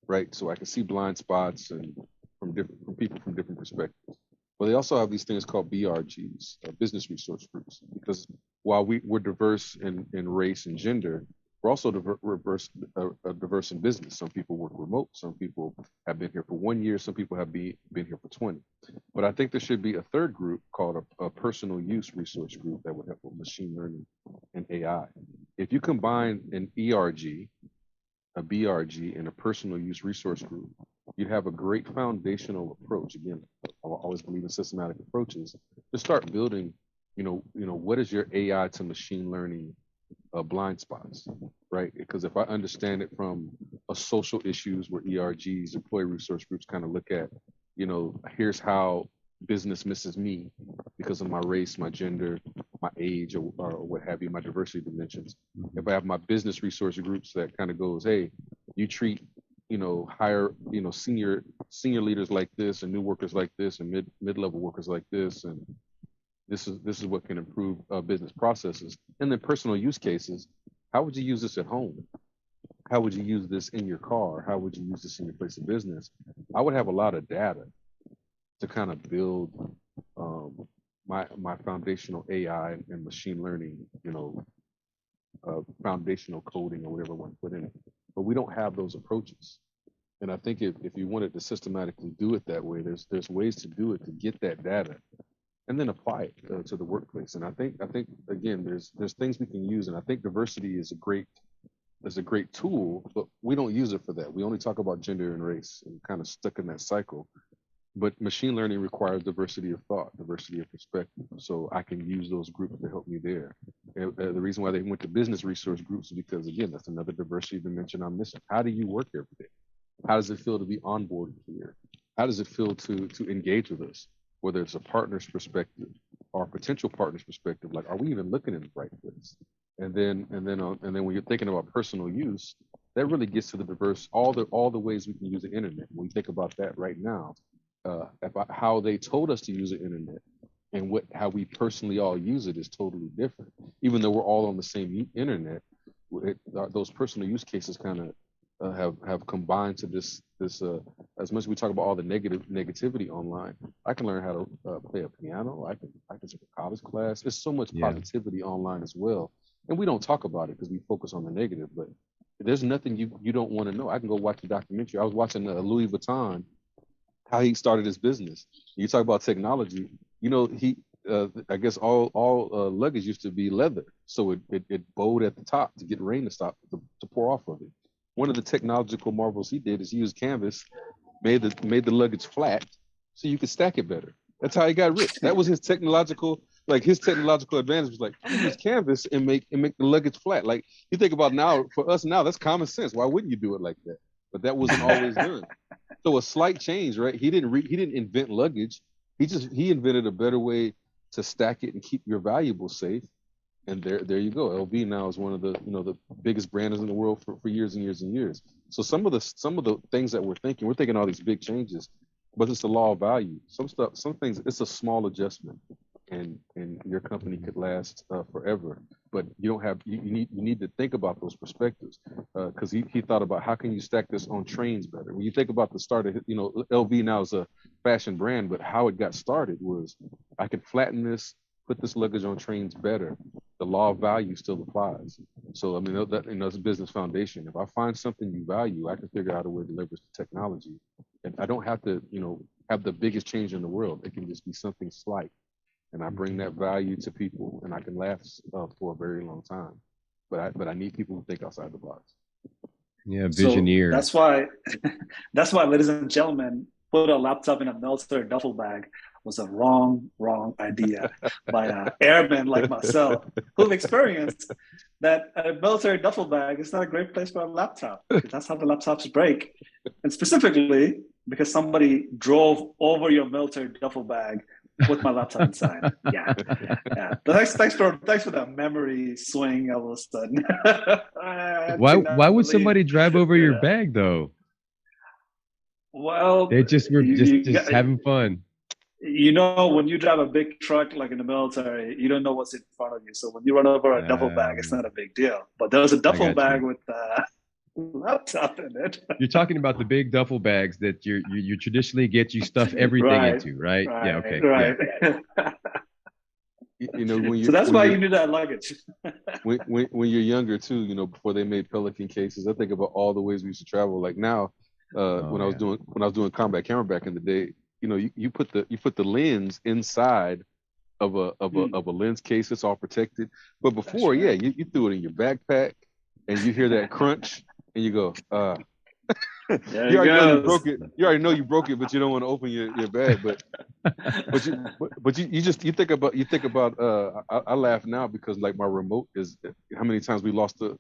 right? So I can see blind spots and from people from different perspectives. Well, they also have these things called BRGs, business resource groups, because while we're diverse in race and gender, we're also diverse in business. Some people work remote. Some people have been here for 1 year. Some people have been here for 20. But I think there should be a third group called a personal use resource group that would help with machine learning and AI. If you combine an ERG, a BRG, and a personal use resource group, you'd have a great foundational approach. Again, I always believe in systematic approaches to start building. What is your AI to machine learning blind spots, right? Because if I understand it from social issues where ERGs, employee resource groups, kind of look at, here's how business misses me because of my race, my gender, my age, or what have you, my diversity dimensions. If I have my business resource groups that kind of goes, hey, you treat, higher, senior leaders like this, and new workers like this, and mid-level workers like this, and this is what can improve business processes. And then personal use cases. How would you use this at home? How would you use this in your car? How would you use this in your place of business? I would have a lot of data to kind of build my foundational AI and machine learning, foundational coding or whatever I want to put in it. But we don't have those approaches. And I think if you wanted to systematically do it that way, there's ways to do it to get that data and then apply it to the workplace. And I think again, there's things we can use, and I think diversity is a great tool, but we don't use it for that. We only talk about gender and race and kind of stuck in that cycle. But machine learning requires diversity of thought, diversity of perspective. So I can use those groups to help me there. And, the reason why they went to business resource groups is because, again, that's another diversity dimension I'm missing. How do you work every day? How does it feel to be onboarded here? How does it feel to engage with us? Whether it's a partner's perspective or a potential partner's perspective, like, are we even looking in the right place? And then when you're thinking about personal use, that really gets to the diverse, all the ways we can use the internet. When we think about that right now, about how they told us to use the internet and how we personally all use it is totally different. Even though we're all on the same internet, those personal use cases kind of have combined to this as much as we talk about all the negativity online. I can learn how to play a piano. I can take a college class. There's so much positivity online as well, and we don't talk about it because we focus on the negative. But there's nothing you don't want to know. I can go watch the documentary. I was watching Louis Vuitton, how he started his business. You talk about technology. He I guess all luggage used to be leather, so it bowed at the top to get rain to pour off of it. One of the technological marvels he did is he used canvas, made the luggage flat so you could stack it better. That's how he got rich. That was his technological advantage was like, I'm gonna use canvas and make the luggage flat. Like, you think about now, for us now, that's common sense. Why wouldn't you do it like that? But that wasn't always done. So a slight change, right? He didn't invent luggage. He invented a better way to stack it and keep your valuables safe. And there you go. LV now is one of the biggest brands in the world for years and years and years. So some of the things that we're thinking all these big changes, but it's the law of value. Some things, it's a small adjustment, and your company could last forever. But you need to think about those perspectives, because he thought about how can you stack this on trains better. When you think about the start of LV now is a fashion brand, but how it got started was I can flatten this, put this luggage on trains better. The law of value still applies. So I mean that's a business foundation. If I find something you value, I can figure out a way to leverage the technology, and I don't have to have the biggest change in the world. It can just be something slight, and I bring that value to people, and I can last for a very long time. But I need people who think outside the box. Yeah, visioneer. So that's why, ladies and gentlemen, put a laptop in a military duffel bag was a wrong idea by an airman like myself, who've experienced that a military duffel bag is not a great place for a laptop, because that's how the laptops break. And specifically because somebody drove over your military duffel bag with my laptop inside. Yeah. Thanks for that memory swing all of a sudden. Why would somebody drive over your bag though? Well, they just were just having fun. When you drive a big truck like in the military, you don't know what's in front of you. So when you run over a duffel bag, it's not a big deal. But there was a duffel bag with a laptop in it. You're talking about the big duffel bags that you traditionally get you stuff everything into, right? Yeah, okay. Right. Yeah. So that's why you need that luggage. when you're younger too, before they made Pelican cases, I think about all the ways we used to travel. Like now, when I was doing combat camera back in the day, you put the lens inside of a lens case. It's all protected. But before, right. you threw it in your backpack, and you hear that crunch, and you go, you already know you broke it. You already know you broke it, but you don't want to open your bag. But you think about. I laugh now because like my remote is how many times we've lost the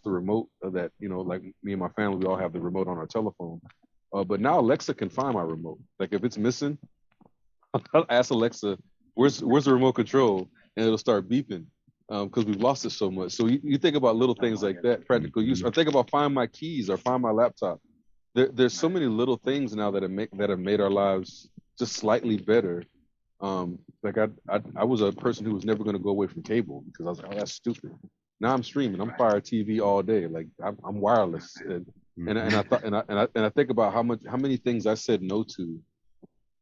remote that like me and my family, we all have the remote on our telephone. But now Alexa can find my remote. Like if it's missing, I'll ask Alexa, where's the remote control? And it'll start beeping because we've lost it so much. So you think about little things like that, practical use, or think about find my keys or find my laptop. There's so many little things now that have made our lives just slightly better. Like I was a person who was never going to go away from cable because I was like, oh, that's stupid. Now I'm streaming. I'm Fire TV all day. Like I'm wireless, and I think about how many things I said no to,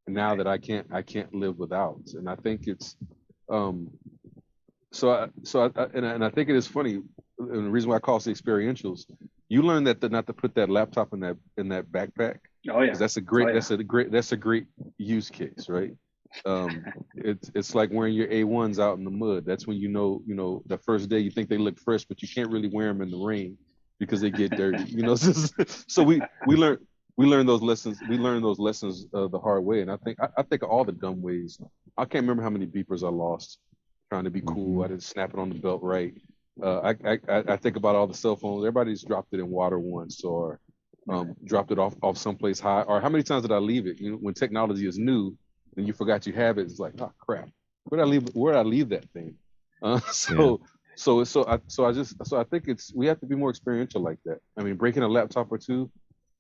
now that I can't live without. And I think it's so I think it is funny. And the reason why I call it experientials, you learn that not to put that laptop in that backpack. Oh yeah, 'cause that's a great use case, right? It's like wearing your A1s out in the mud. That's when you know the first day you think they look fresh, but you can't really wear them in the rain because they get dirty. So we learn those lessons. We learn those lessons the hard way. And I think of all the dumb ways. I can't remember how many beepers I lost trying to be cool. I didn't snap it on the belt right. I think about all the cell phones. Everybody's dropped it in water once, or dropped it off someplace high. Or how many times did I leave it? When technology is new and you forgot you have it, it's like, oh crap, where did I leave that thing? So I think we have to be more experiential like that. I mean, breaking a laptop or two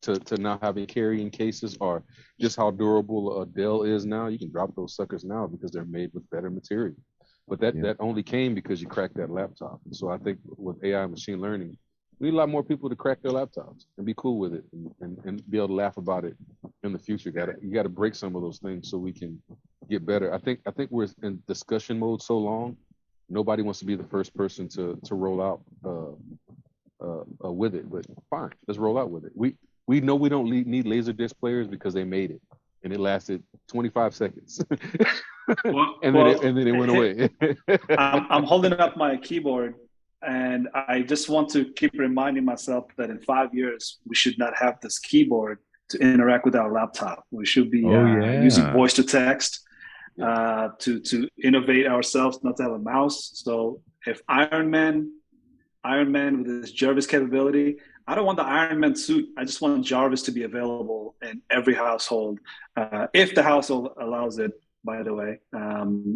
to now having carrying cases, or just how durable a Dell is now. You can drop those suckers now because they're made with better material. But that only came because you cracked that laptop. So I think with AI and machine learning, we need a lot more people to crack their laptops and be cool with it and be able to laugh about it in the future. You got to break some of those things so we can get better. I think we're in discussion mode so long. Nobody wants to be the first person to roll out with it. But fine, let's roll out with it. We know we don't need Laserdisc players because they made it, and it lasted 25 seconds. and then it went away. I'm holding up my keyboard, and I just want to keep reminding myself that in 5 years, we should not have this keyboard to interact with our laptop. We should be using voice to text to innovate ourselves, not to have a mouse. So if Iron Man with his Jarvis capability, I don't want the Iron Man suit. I just want Jarvis to be available in every household, if the household allows it, by the way.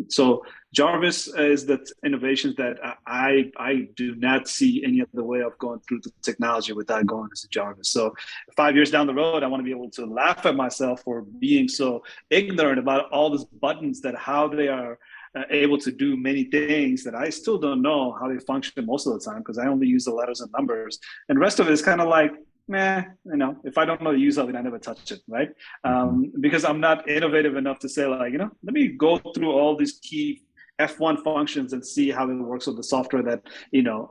So Jarvis is the innovations that I do not see any other way of going through the technology without going to Jarvis. So 5 years down the road, I want to be able to laugh at myself for being so ignorant about all these buttons, that how they are able to do many things that I still don't know how they function most of the time, because I only use the letters and numbers, and the rest of it is kind of like, if I don't know the use of it, I never touch it, right? Because I'm not innovative enough to say, like, let me go through all these key F1 functions and see how it works with the software that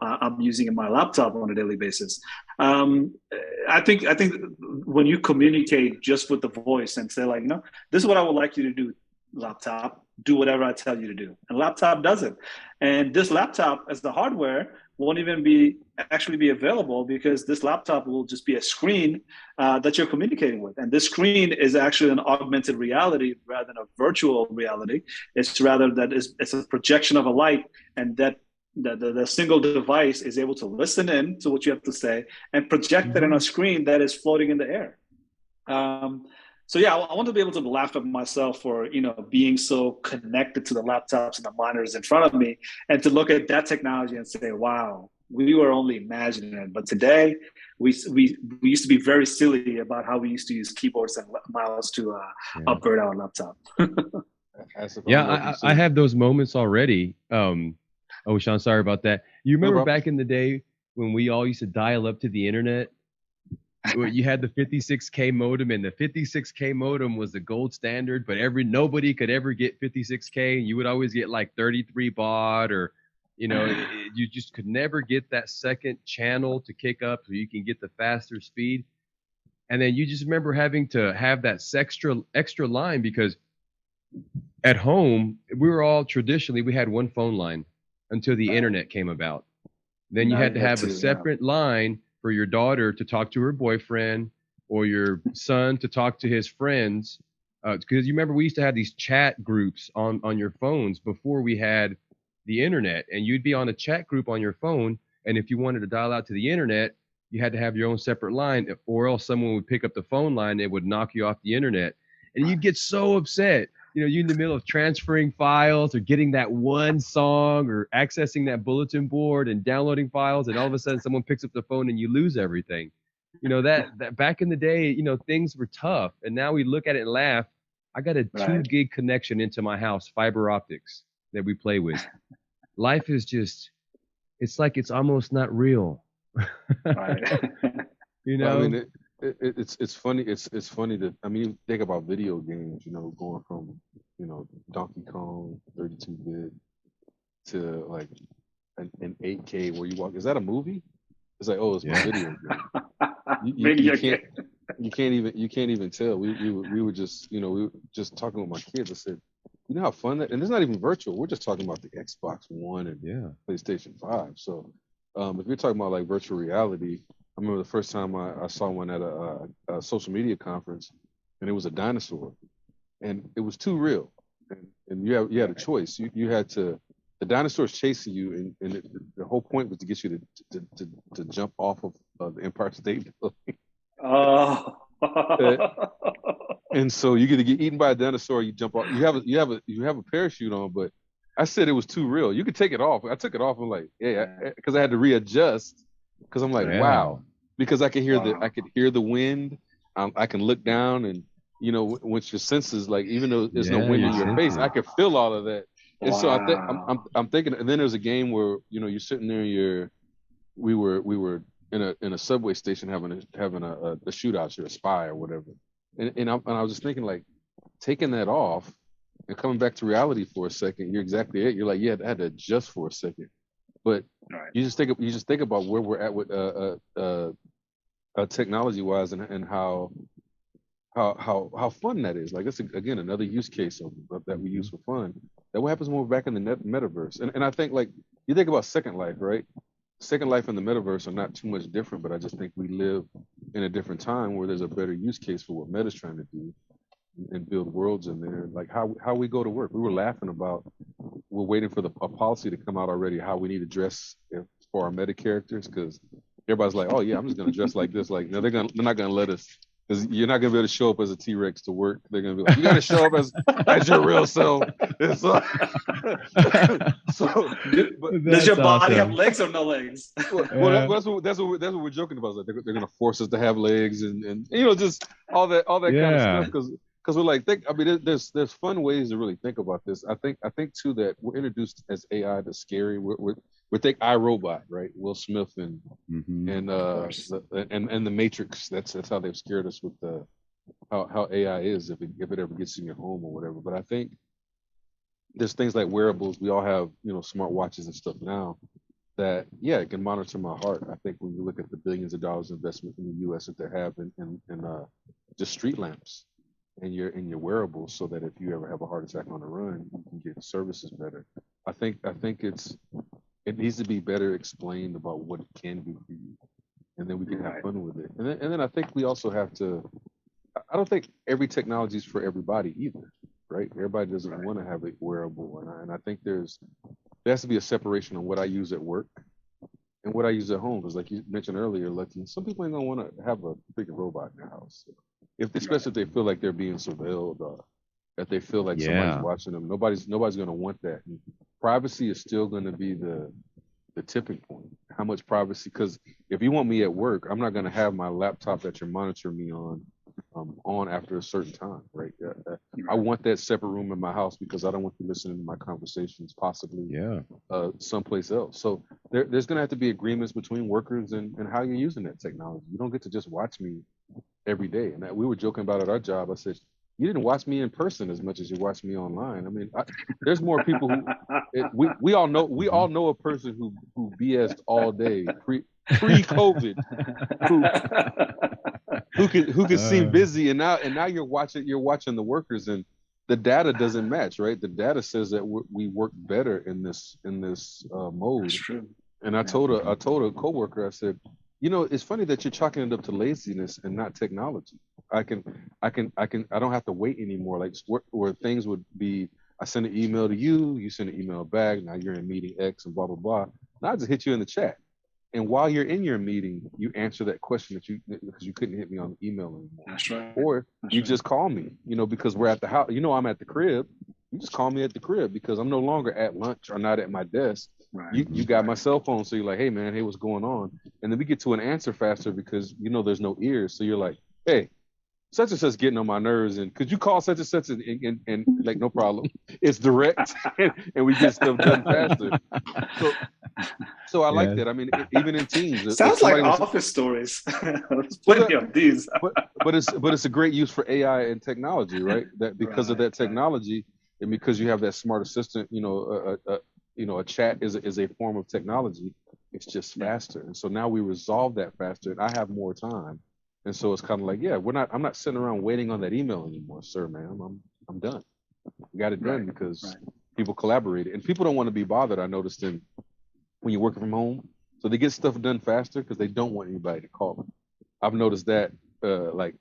I'm using in my laptop on a daily basis. I think when you communicate just with the voice and say, like, this is what I would like you to do, laptop, do whatever I tell you to do, and laptop does it. And this laptop, as the hardware, won't even actually be available, because this laptop will just be a screen that you're communicating with. And this screen is actually an augmented reality rather than a virtual reality. It's rather that it's a projection of a light, and that the single device is able to listen in to what you have to say and project that on a screen that is floating in the air. So yeah, I want to be able to laugh at myself for being so connected to the laptops and the monitors in front of me, and to look at that technology and say, wow, we were only imagining it. But today, we used to be very silly about how we used to use keyboards and mouse to upgrade our laptop. I have those moments already. Oshawn, sorry about that. You remember back in the day when we all used to dial up to the internet? You had the 56K modem, and the 56K modem was the gold standard, but nobody could ever get 56K, and you would always get like 33 baud, or you just could never get that second channel to kick up so you can get the faster speed. And then you just remember having to have that extra line, because at home we had one phone line until the internet came about. Then you had to have a separate line for your daughter to talk to her boyfriend, or your son to talk to his friends. Because you remember we used to have these chat groups on your phones before we had the internet, and you'd be on a chat group on your phone, and if you wanted to dial out to the internet, you had to have your own separate line, or else someone would pick up the phone line and would knock you off the internet. And you'd get so upset. You're in the middle of transferring files or getting that one song or accessing that bulletin board and downloading files, and all of a sudden someone picks up the phone and you lose everything. That back in the day, things were tough, and now we look at it and laugh. I got a 2 gig connection into my house, fiber optics that we play with. Life is just, it's like it's almost not real. Right. Well, I mean, it's funny. It's funny that, I mean, think about video games. Going from Donkey Kong 32-bit to like an 8K where you walk. Is that a movie? It's like, oh, it's my video game. You can't even tell. We were just we were just talking with my kids. I said, you know how fun that, and it's not even virtual. We're just talking about the Xbox One and PlayStation 5. So if you're talking about like virtual reality, I remember the first time I saw one at a social media conference, and it was a dinosaur, and it was too real, and you had a choice. You had to. The dinosaur's chasing you, and the whole point was to get you to jump off of the Empire State Building. Oh. And so you get to get eaten by a dinosaur. You jump off. You have a parachute on, but I said it was too real. You could take it off. I took it off. I'm like, because I had to readjust. Because I'm like, wow. Because I could hear the wind. I can look down, and once your senses, like, even though there's no wind in your face, I could feel all of that. And so I'm thinking, and then there's a game where you're sitting there. We were in a subway station having a shootout. You're a spy or whatever. And I was just thinking, like, taking that off and coming back to reality for a second. You're exactly it. You're like, yeah, I had to adjust for a second. But you just think about where we're at with technology wise, and how fun that is. Like, that's again another use case of that we use for fun. That what happens when we're back in the metaverse. And I think, like, you think about Second Life, right? Second Life and the metaverse are not too much different, but I just think we live in a different time where there's a better use case for what Meta's trying to do and build worlds in there. Like how we go to work. We were laughing about, we're waiting for a policy to come out already, how we need to dress for our Meta characters, because everybody's like, oh yeah, I'm just gonna dress like this. Like, no, they're not gonna let us, because you're not gonna be able to show up as a T-Rex to work. They're gonna be like, you gotta show up as your real self. So does your body have legs or no legs? Well, that's what we're joking about. Like, they're gonna force us to have legs, and just all that kind of stuff, because we're like, there's fun ways to really think about this. I think too that we're introduced as AI to scary. We think iRobot, right? Will Smith and the Matrix. That's how they've scared us with how AI is, if it ever gets in your home or whatever. But I think there's things like wearables. We all have smart watches and stuff now that it can monitor my heart. I think when you look at the billions of dollars investment in the U.S. that they're having in just street lamps and your wearables, so that if you ever have a heart attack on the run, you can get services better. I think it needs to be better explained about what it can do for you, and then we can have fun with it. And then I think we also have to. I don't think every technology is for everybody either, right? Everybody doesn't want to have a wearable, and I think there has to be a separation on what I use at work and what I use at home. Because, like you mentioned earlier, Lucky, some people ain't gonna want to have a freaking robot in their house, especially if they feel like they're being surveilled, that they feel like somebody's watching them. Nobody's gonna want that. And privacy is still gonna be the tipping point. How much privacy? Because if you want me at work, I'm not gonna have my laptop that you're monitoring me on after a certain time, right? I want that separate room in my house because I don't want you listening to my conversations possibly someplace else. So there's going to have to be agreements between workers and how you're using that technology. You don't get to just watch me every day. And we were joking about at our job. I said, you didn't watch me in person as much as you watch me online. I mean, there's more people who we all know a person who BS'd all day pre-COVID who could seem busy, and now you're watching the workers, and the data doesn't match, right? The data says that we work better in this mode. That's true. And I told a coworker, I said, it's funny that you're chalking it up to laziness and not technology. I don't have to wait anymore. Like where things would be, I send an email to you, you send an email back. Now you're in meeting X and blah blah blah. Now I just hit you in the chat. And while you're in your meeting, you answer that question because you couldn't hit me on the email anymore. That's right. Or you just call me, because we're at the house. I'm at the crib. You just call me at the crib because I'm no longer at lunch or not at my desk. Right. You got my cell phone, so you're like, hey man, hey, what's going on? And then we get to an answer faster because there's no ears. So you're like, hey, such and such getting on my nerves, and could you call such and such and like, no problem. It's direct and we get stuff done faster. So I like that. I mean, even in teams. Sounds like office stories. There's plenty of these. but it's a great use for AI and technology, right? That because of that technology and because you have that smart assistant, a chat is a form of technology. It's just faster. And so now we resolve that faster and I have more time. And so it's kind of like, I'm not sitting around waiting on that email anymore, sir, ma'am. I'm done. We got it done because people collaborated. And people don't want to be bothered, I noticed, when you're working from home. So they get stuff done faster because they don't want anybody to call them. I've noticed that, like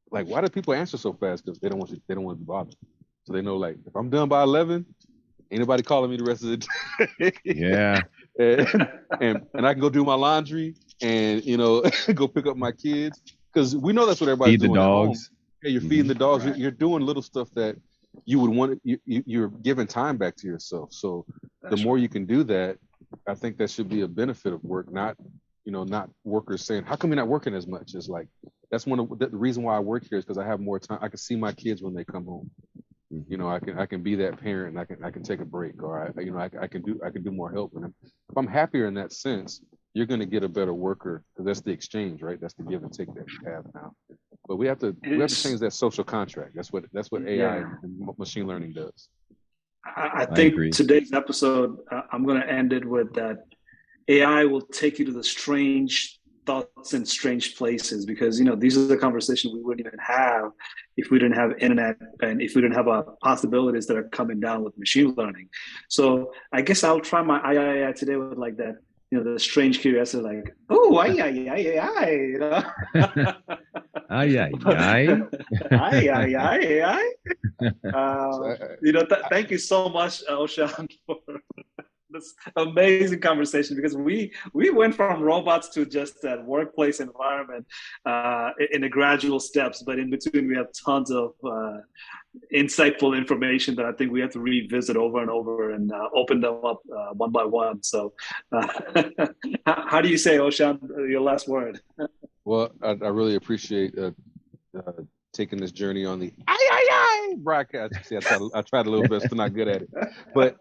why do people answer so fast? Because they don't want to be bothered. So they know, like, if I'm done by 11, ain't nobody calling me the rest of the day. Yeah. and I can go do my laundry and, go pick up my kids. Because we know that's what everybody's doing. Feed the dogs. Yeah, you're feeding the dogs. Right. You're doing little stuff that you would want. You're giving time back to yourself. So the more you can do that, I think that should be a benefit of work. Not workers saying, "How come you're not working as much?" It's like that's one of the reason why I work here is because I have more time. I can see my kids when they come home. I can be that parent. And I can take a break, or I can do more help. And if I'm happier in that sense, you're going to get a better worker because that's the exchange, right? That's the give and take that you have now. But we have to change that social contract. That's what AI and machine learning does. I think today's episode, I'm going to end it with that AI will take you to the strange thoughts in strange places because, these are the conversations we wouldn't even have if we didn't have internet and if we didn't have possibilities that are coming down with machine learning. So I guess I'll try my AyAyAyAi today with like that, the strange curiosity, like, oh, AyAyAyAi, AyAyAyAi. AyAyAyAi. Thank you so much, Oshawn, for this amazing conversation because we went from robots to just that workplace environment in the gradual steps, but in between we have tons of insightful information that I think we have to revisit over and over and open them up one by one. So how do you say, Oshawn, your last word? Well, I really appreciate taking this journey on the AyAyAyAi broadcast. See, I tried a little bit, still not good at it. But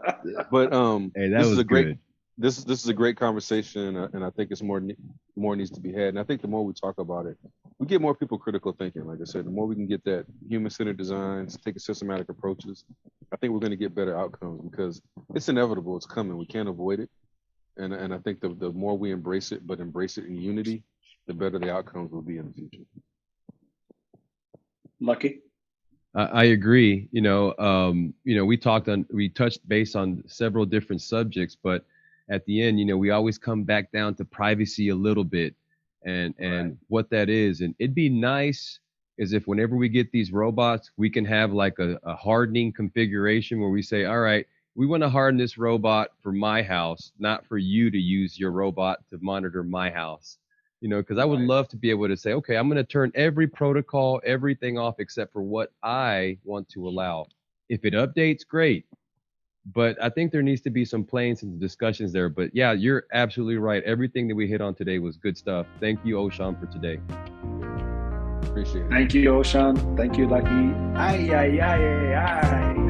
hey, this is a great. This is a great conversation, and I think it's more needs to be had. And I think the more we talk about it, we get more people critical thinking. Like I said, the more we can get that human-centered designs, take systematic approaches, I think we're going to get better outcomes because it's inevitable. It's coming. We can't avoid it. And I think the more we embrace it, but embrace it in unity, the better the outcomes will be in the future. Lucky. I agree. We touched base on several different subjects, but at the end, we always come back down to privacy a little bit and what that is. And it'd be nice is if whenever we get these robots, we can have like a hardening configuration where we say, all right, we want to harden this robot for my house, not for you to use your robot to monitor my house. Because I would love to be able to say, okay, I'm going to turn every protocol, everything off except for what I want to allow. If it updates, great. But I think there needs to be some planes and discussions there. But yeah, you're absolutely right. Everything that we hit on today was good stuff. Thank you, Oshawn, for today. Appreciate it. Thank you, Oshawn. Thank you, Lucky. AyAyAyAi.